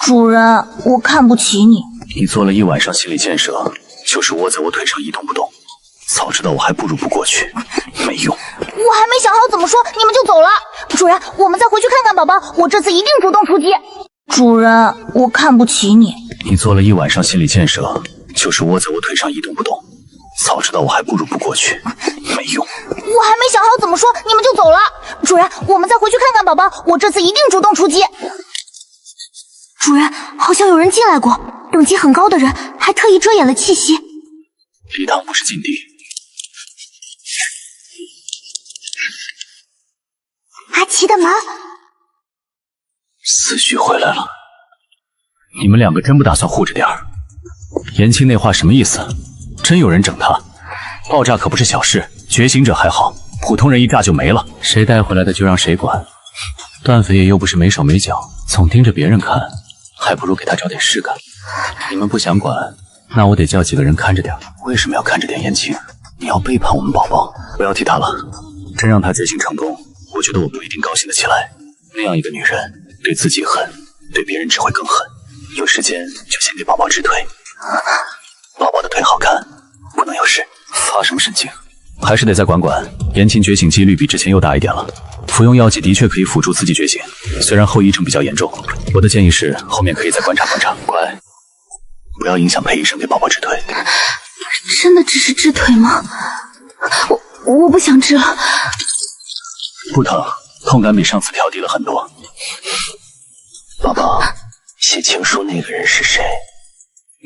主人，我看不起你。你做了一晚上心理建设，就是窝在我腿上一动不动。早知道我还不如不过去，没用。我还没想好怎么说，你们就走了。主人，我们再回去看看宝宝，我这次一定主动出击。主人，我看不起你。你做了一晚上心理建设，就是窝在我腿上一动不动。早知道我还不如不过去，没用。我还没想好怎么说，你们就走了。主人，我们再回去看看宝宝，我这次一定主动出击。主人，好像有人进来过，等级很高的人，还特意遮掩了气息。礼堂不是禁地。阿奇的门。思绪回来了。你们两个真不打算护着点儿？言青那话什么意思？真有人整他？爆炸可不是小事，觉醒者还好，普通人一炸就没了。谁带回来的就让谁管。段飞也又不是没手没脚，总盯着别人看，还不如给他找点事干。你们不想管，那我得叫几个人看着点。为什么要看着点言青？你要背叛我们宝宝？不要提他了，真让他觉醒成功，我觉得我不一定高兴得起来。那样一个女人，对自己狠，对别人只会更狠。有时间就先给宝宝治腿，宝宝的腿好看，不能有事。发什么神经？还是得再管管。言青觉醒几率比之前又大一点了。服用药剂的确可以辅助自己觉醒，虽然后遗症比较严重。我的建议是，后面可以再观察观察。乖，不要影响裴医生给宝宝治腿。真的只是治腿吗？我不想治了。不疼，痛感比上次调低了很多。宝宝，写情书那个人是谁？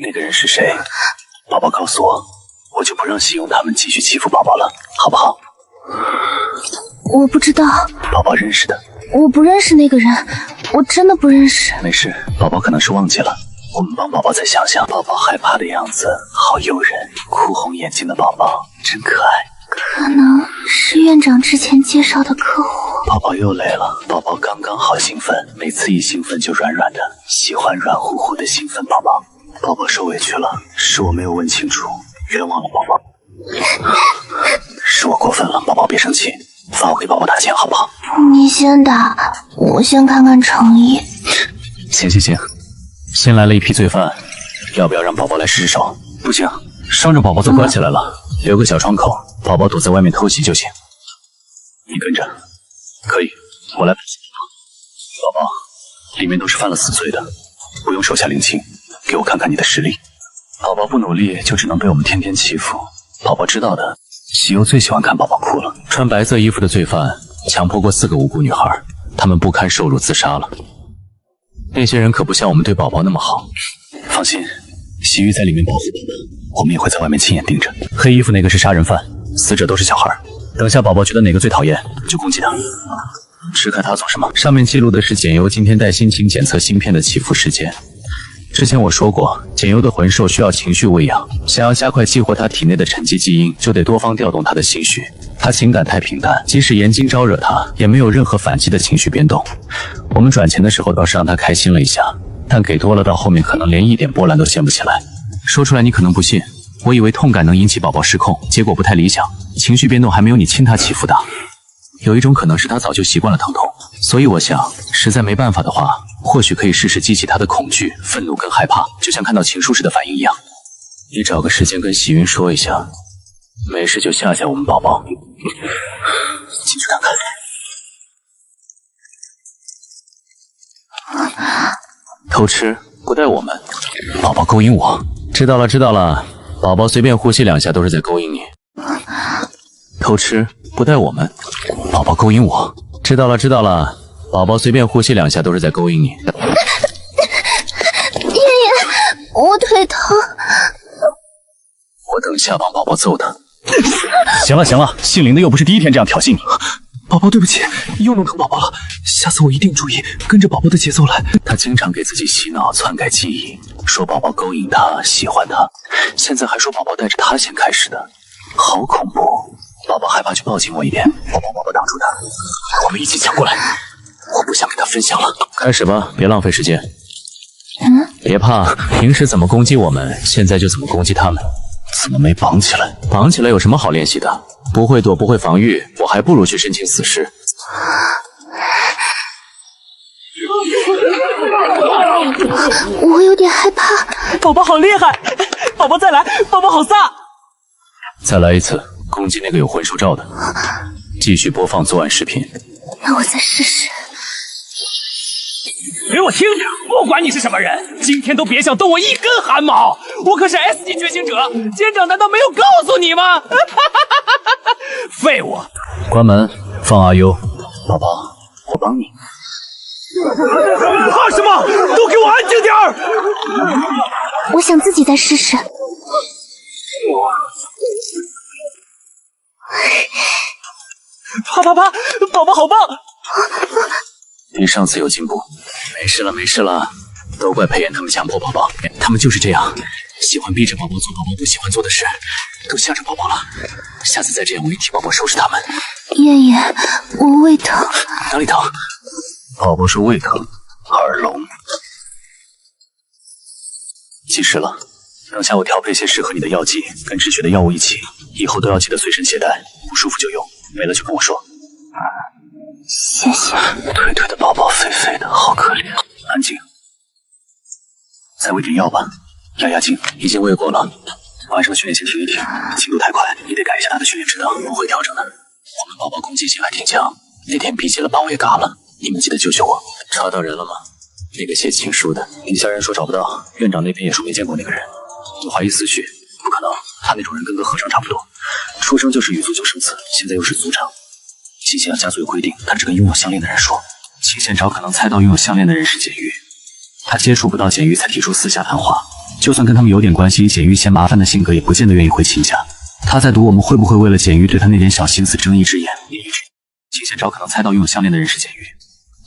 那个人是谁？宝宝告诉我，我就不让信用他们继续欺负宝宝了，好不好？我不知道。宝宝认识的。我不认识那个人，我真的不认识。没事，宝宝可能是忘记了。我们帮宝宝再想想。宝宝害怕的样子好诱人，哭红眼睛的宝宝真可爱。可能是院长之前介绍的客户。宝宝又累了，宝宝刚刚好兴奋，每次一兴奋就软软的，喜欢软乎乎的兴奋宝宝。宝宝受委屈了，是我没有问清楚，冤枉了宝宝。是我过分了，宝宝别生气，放我给宝宝打钱好不好？你先打，我先看看诚意。行，新来了一批罪犯，要不要让宝宝来试试手？不行，伤着宝宝都关起来了，留个小窗口，宝宝躲在外面偷袭就行。你跟着，可以，我来。宝宝，里面都是犯了死罪的，不用手下留情，给我看看你的实力。宝宝不努力，就只能被我们天天欺负。宝宝知道的，喜优最喜欢看宝宝哭了。穿白色衣服的罪犯强迫过4个无辜女孩，她们不堪受辱自杀了。那些人可不像我们对宝宝那么好。放心，喜玉在里面保护宝宝，我们也会在外面亲眼盯着。黑衣服那个是杀人犯，死者都是小孩。等下宝宝觉得哪个最讨厌，就攻击他。支开他做什么？上面记录的是简由今天带心情检测芯片的起伏时间。之前我说过，简由的魂兽需要情绪喂养，想要加快激活他体内的沉寂基因，就得多方调动他的心绪。他情感太平淡，即使严晶招惹他，也没有任何反击的情绪变动。我们转钱的时候倒是让他开心了一下，但给多了，到后面可能连一点波澜都掀不起来。说出来你可能不信，我以为痛感能引起宝宝失控，结果不太理想，情绪变动还没有你亲他起伏大。有一种可能是他早就习惯了疼痛，所以我想，实在没办法的话，或许可以试试激起他的恐惧、愤怒跟害怕，就像看到情书时的反应一样。你找个时间跟喜云说一下，没事就吓吓我们宝宝。进去看看。偷吃不带我们，宝宝勾引我。知道了知道了，宝宝随便呼吸2下都是在勾引你。偷吃不带我们，宝宝勾引我。知道了知道了，宝宝随便呼吸2下都是在勾引你。爷爷，我腿疼。我等下帮宝宝揍他。行了行了，姓林的又不是第一天这样挑衅你。宝宝对不起，又弄疼宝宝了，下次我一定注意跟着宝宝的节奏来。他经常给自己洗脑篡改记忆，说宝宝勾引他喜欢他，现在还说宝宝带着他先开始的，好恐怖。宝宝害怕就抱紧我一点，我帮宝宝挡住他，我们一起抢过来。我不想跟他分享了。开始吧，别浪费时间。别怕，平时怎么攻击我们，现在就怎么攻击他们。怎么没绑起来？绑起来有什么好练习的？不会躲，不会防御，我还不如去申请死尸。我有点害怕。宝宝好厉害，宝宝再来，宝宝好飒。再来一次，攻击那个有魂术罩的。继续播放作案视频。让我再试试。给我听着，不管你是什么人，今天都别想动我一根汗毛！我可是 S 级觉醒者，舰长难道没有告诉你吗？废物！关门，放阿优。宝宝，我帮你。怕什么？都给我安静点儿！我想自己再试试。啪啪啪，宝宝好棒！比上次有进步。没事了没事了，都怪裴岩他们强迫宝宝，他们就是这样，喜欢逼着宝宝做宝宝不喜欢做的事，都向着宝宝了。下次再这样，我也替宝宝收拾他们。爷爷，我胃疼。哪里疼？宝宝说胃疼，耳聋。计时了，等下我调配些适合你的药剂跟止血的药物一起，以后都要记得随身携带，不舒服就用，没了就跟我说。谢谢。腿腿的宝宝肥肥的，好可怜。安静，再喂点药吧，压压惊。已经喂过了，晚上的训练先停一停，进度太快，你得改一下他的训练指导，我会调整的。我们宝宝攻击性还挺强，那天逼急了把我也嘎了，你们记得救救我。查到人了吗？那个写情书的，底下人说找不到，院长那边也说没见过那个人。我怀疑思绪，不可能，他那种人跟个和尚差不多，出生就是狱卒救生子，现在又是组长。秦县家族有规定，他只跟拥有项链的人说。秦县找可能猜到拥有项链的人是简玉，他接触不到简玉才提出私下谈话。就算跟他们有点关系，简玉嫌麻烦的性格也不见得愿意回秦家。他在赌我们会不会为了简玉对他那点小心思睁一只眼闭一只眼。秦县找可能猜到拥有项链的人是简玉，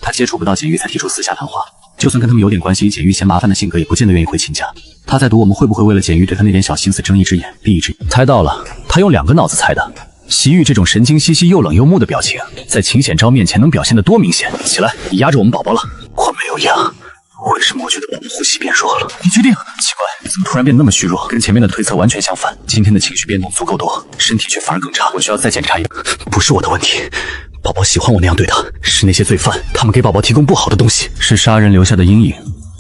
他接触不到简玉才提出私下谈话。就算跟他们有点关系，简玉嫌麻烦的性格也不见得愿意回秦家。他在赌我们会不会为了简玉对他那点小心思睁一只眼闭一只眼。猜到了，他用2个脑子猜的。习玉这种神经兮兮又冷又木的表情，在秦显昭面前能表现得多明显？起来，你压着我们宝宝了。我没有压，为什么我觉得宝宝呼吸变弱了？你确定？奇怪，怎么突然变得那么虚弱？跟前面的推测完全相反。今天的情绪变动足够多，身体却反而更差。我需要再检查一遍。不是我的问题，宝宝喜欢我那样对他，是那些罪犯，他们给宝宝提供不好的东西，是杀人留下的阴影。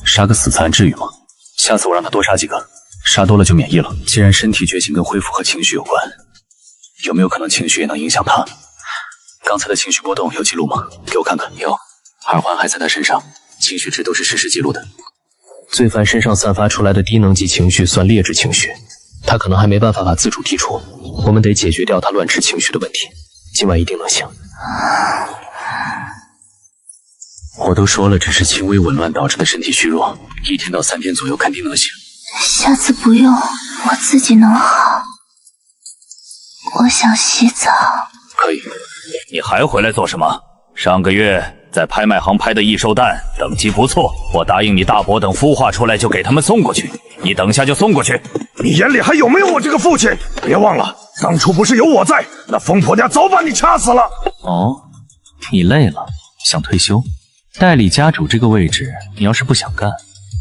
杀个死残至于吗？下次我让他多杀几个，杀多了就免疫了。既然身体觉醒跟恢复和情绪有关，有没有可能情绪也能影响他？刚才的情绪波动有记录吗？给我看看。有，耳环还在他身上，情绪值都是实时记录的。罪犯身上散发出来的低能级情绪算劣质情绪，他可能还没办法把自主剔除，我们得解决掉他乱吃情绪的问题，今晚一定能行。我都说了，只是轻微紊乱导致的身体虚弱，1天到3天左右肯定能行。下次不用，我自己能好。我想洗澡。可以。你还回来做什么？上个月在拍卖行拍的异兽蛋等级不错，我答应你大伯等孵化出来就给他们送过去，你等下就送过去。你眼里还有没有我这个父亲？别忘了，当初不是有我在，那疯婆家早把你掐死了。哦，你累了，想退休？代理家主这个位置，你要是不想干，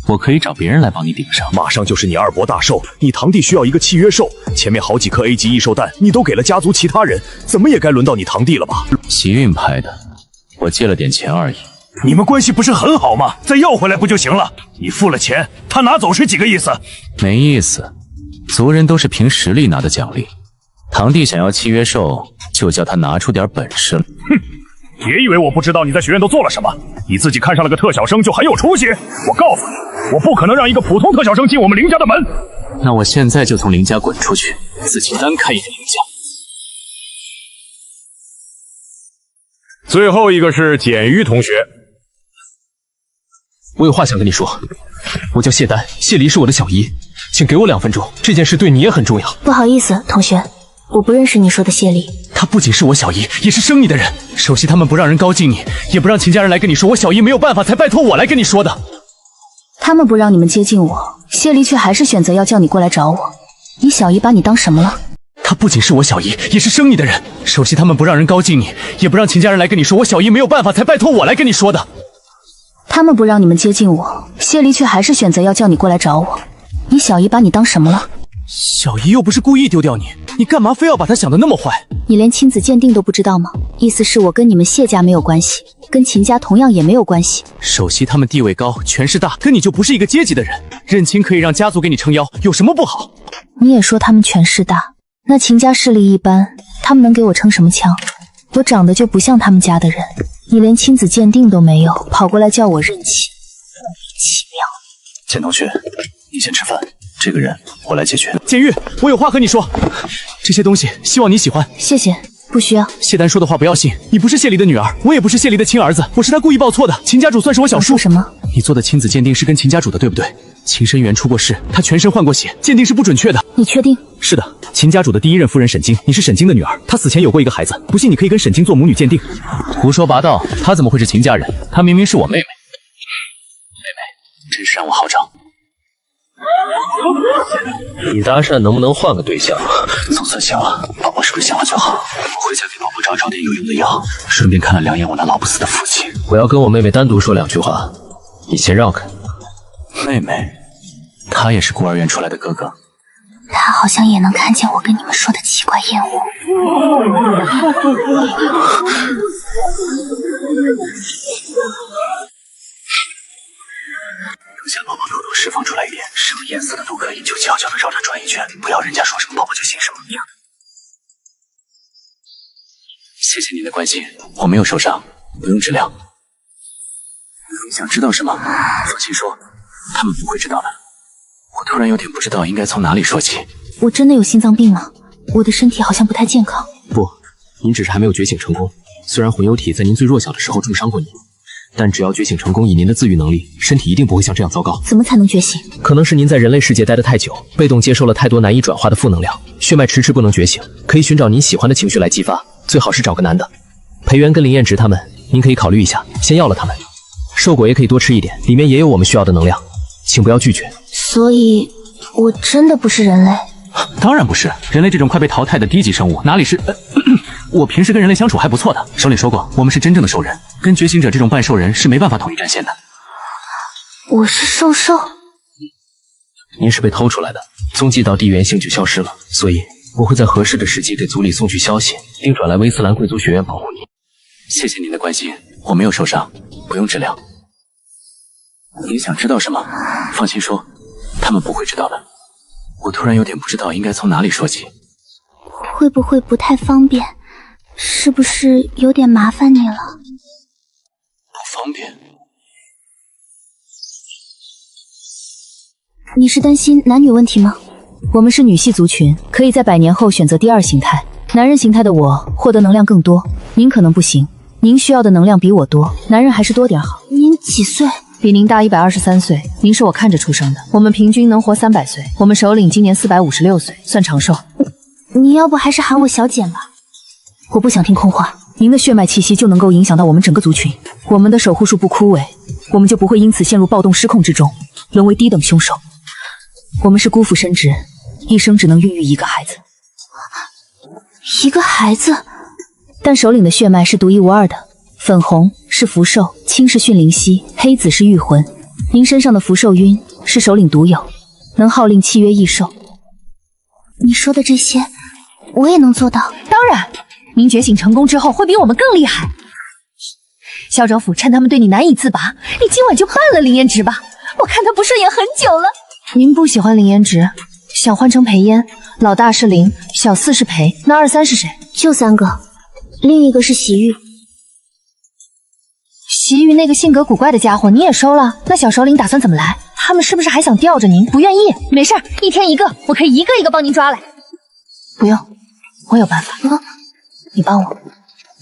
我可以找别人来帮你顶上。马上就是你二伯大寿，你堂弟需要一个契约兽，前面好几颗 A 级异兽蛋你都给了家族其他人，怎么也该轮到你堂弟了吧？喜运拍的，我借了点钱而已。你们关系不是很好吗？再要回来不就行了？你付了钱，他拿走是几个意思？没意思，族人都是凭实力拿的奖励。堂弟想要契约兽，就叫他拿出点本事了。哼，别以为我不知道你在学院都做了什么，你自己看上了个特小生就很有出息。我告诉你，我不可能让一个普通特小生进我们林家的门。那我现在就从林家滚出去，自己单开一个林家。最后一个是简玉同学。我有话想跟你说，我叫谢丹，谢离是我的小姨，请给我2分钟，这件事对你也很重要。不好意思，同学，我不认识你说的谢离。她不仅是我小姨，也是生你的人。首席他们不让人高敬你，也不让秦家人来跟你说，我小姨没有办法才拜托我来跟你说的。他们不让你们接近我，谢离却还是选择要叫你过来找我。你小姨把你当什么了？她不仅是我小姨，也是生你的人。首席他们不让人高敬你，也不让秦家人来跟你说，我小姨没有办法才拜托我来跟你说的。他们不让你们接近我，谢离却还是选择要叫你过来找我。你小姨把你当什么了？小姨又不是故意丢掉你，你干嘛非要把她想得那么坏？你连亲子鉴定都不知道吗？意思是我跟你们谢家没有关系，跟秦家同样也没有关系。首席他们地位高，权势大，跟你就不是一个阶级的人。认亲可以让家族给你撑腰，有什么不好？你也说他们权势大，那秦家势力一般，他们能给我撑什么枪？我长得就不像他们家的人，你连亲子鉴定都没有，跑过来叫我认亲，莫名其妙。简同学，你先吃饭，这个人我来解决。简玉，我有话和你说，这些东西希望你喜欢。谢谢，不需要。谢丹说的话不要信，你不是谢离的女儿，我也不是谢离的亲儿子，我是他故意报错的。秦家主算是我小叔。什么？你做的亲子鉴定是跟秦家主的，对不对？秦深渊出过事，他全身换过血，鉴定是不准确的。你确定？是的，秦家主的第一任夫人沈晶，你是沈晶的女儿，她死前有过一个孩子，不信你可以跟沈晶做母女鉴定。胡说八道，她怎么会是秦家人？她明明是我妹妹。妹妹，真是让我好找。你搭讪能不能换个对象？总算行了，宝宝是不是想了就好？我回家给宝宝找点有用的药，顺便看了2眼我那老不死的父亲。我要跟我妹妹单独说2句话，你先让开。妹妹，她也是孤儿院出来的哥哥。他好像也能看见我跟你们说的奇怪厌恶。等下宝宝偷偷释放出来一点什么颜色的都可以，就悄悄的绕它转一圈，不要人家说什么宝宝就信什么。谢谢您的关心，我没有受伤，不用治疗。你想知道什么？放心说，他们不会知道的。我突然有点不知道应该从哪里说起。我真的有心脏病吗？我的身体好像不太健康。不，您只是还没有觉醒成功。虽然魂游体在您最弱小的时候重伤过您，但只要觉醒成功，以您的自愈能力，身体一定不会像这样糟糕。怎么才能觉醒？可能是您在人类世界待得太久，被动接受了太多难以转化的负能量，血脉迟迟不能觉醒。可以寻找您喜欢的情绪来激发，最好是找个男的。裴元跟林彦直他们，您可以考虑一下，先要了他们。兽果也可以多吃一点，里面也有我们需要的能量，请不要拒绝。所以，我真的不是人类？当然不是，人类这种快被淘汰的低级生物，哪里是？我平时跟人类相处还不错的。首领说过，我们是真正的兽人，跟觉醒者这种半兽人是没办法统一战线的。我是兽兽？您是被偷出来的，踪迹到地缘性就消失了，所以我会在合适的时机给族里送去消息，并转来威斯兰贵族学院保护您。谢谢您的关心，我没有受伤，不用治疗。您想知道什么？放心说，他们不会知道的。我突然有点不知道应该从哪里说起。会不会不太方便？是不是有点麻烦你了？不方便？你是担心男女问题吗？我们是女系族群，可以在100年后选择第2形态。男人形态的我获得能量更多，您可能不行，您需要的能量比我多，男人还是多点好。您几岁？比您大123岁，您是我看着出生的。我们平均能活300岁，我们首领今年456岁，算长寿。你要不还是喊我小简吧？我不想听空话。您的血脉气息就能够影响到我们整个族群，我们的守护术不枯萎，我们就不会因此陷入暴动失控之中，沦为低等凶手。我们是辜负生殖，一生只能孕育一个孩子。一个孩子？但首领的血脉是独一无二的，粉红是福寿，青是驯灵犀，黑紫是御魂。您身上的福寿晕是首领独有，能号令契约异兽。你说的这些，我也能做到。当然，您觉醒成功之后会比我们更厉害。校长府趁他们对你难以自拔，你今晚就办了林嫣植吧。我看他不顺眼很久了。您不喜欢林嫣植，想换成裴嫣，老大是林，小四是裴，那二三是谁？就3个，另一个是席玉。席玉那个性格古怪的家伙你也收了？那小首领打算怎么来？他们是不是还想吊着您？不愿意？没事，1天1个，我可以一个一个帮您抓来。不用，我有办法。你帮我，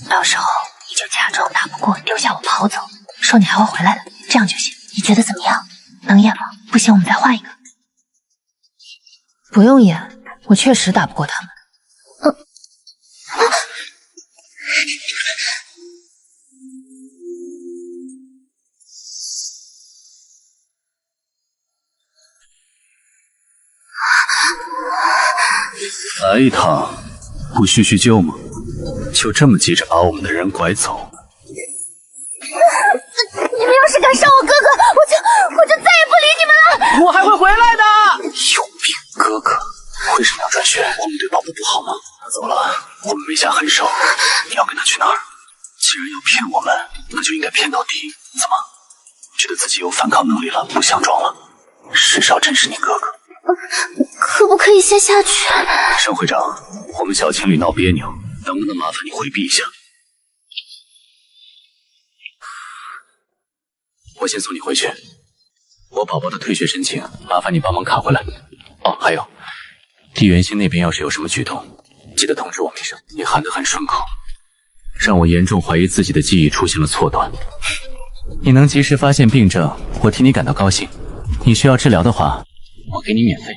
到时候你就假装打不过，丢下我跑走，说你还会回来的，这样就行。你觉得怎么样？能演吗？不行，我们再换一个。不用演，我确实打不过他们。来一趟，不叙叙旧吗？就这么急着把我们的人拐走？你们要是敢伤我哥哥，我就再也不理你们了。我还会回来的。有病！哥哥为什么要转学？我们对宝宝不好吗？他走了，我们没下狠手。你要跟他去哪儿？既然要骗我们，那就应该骗到底。怎么，觉得自己有反抗能力了，不想装了？世少真是你哥哥。可不可以先下去？沈会长，我们小情侣闹别扭，能不能麻烦你回避一下？我先送你回去。我宝宝的退学申请，麻烦你帮忙卡回来。哦，还有，地缘星那边要是有什么举动，记得通知我们一声。你喊得很顺口，让我严重怀疑自己的记忆出现了错乱。你能及时发现病症，我替你感到高兴。你需要治疗的话，我给你免费。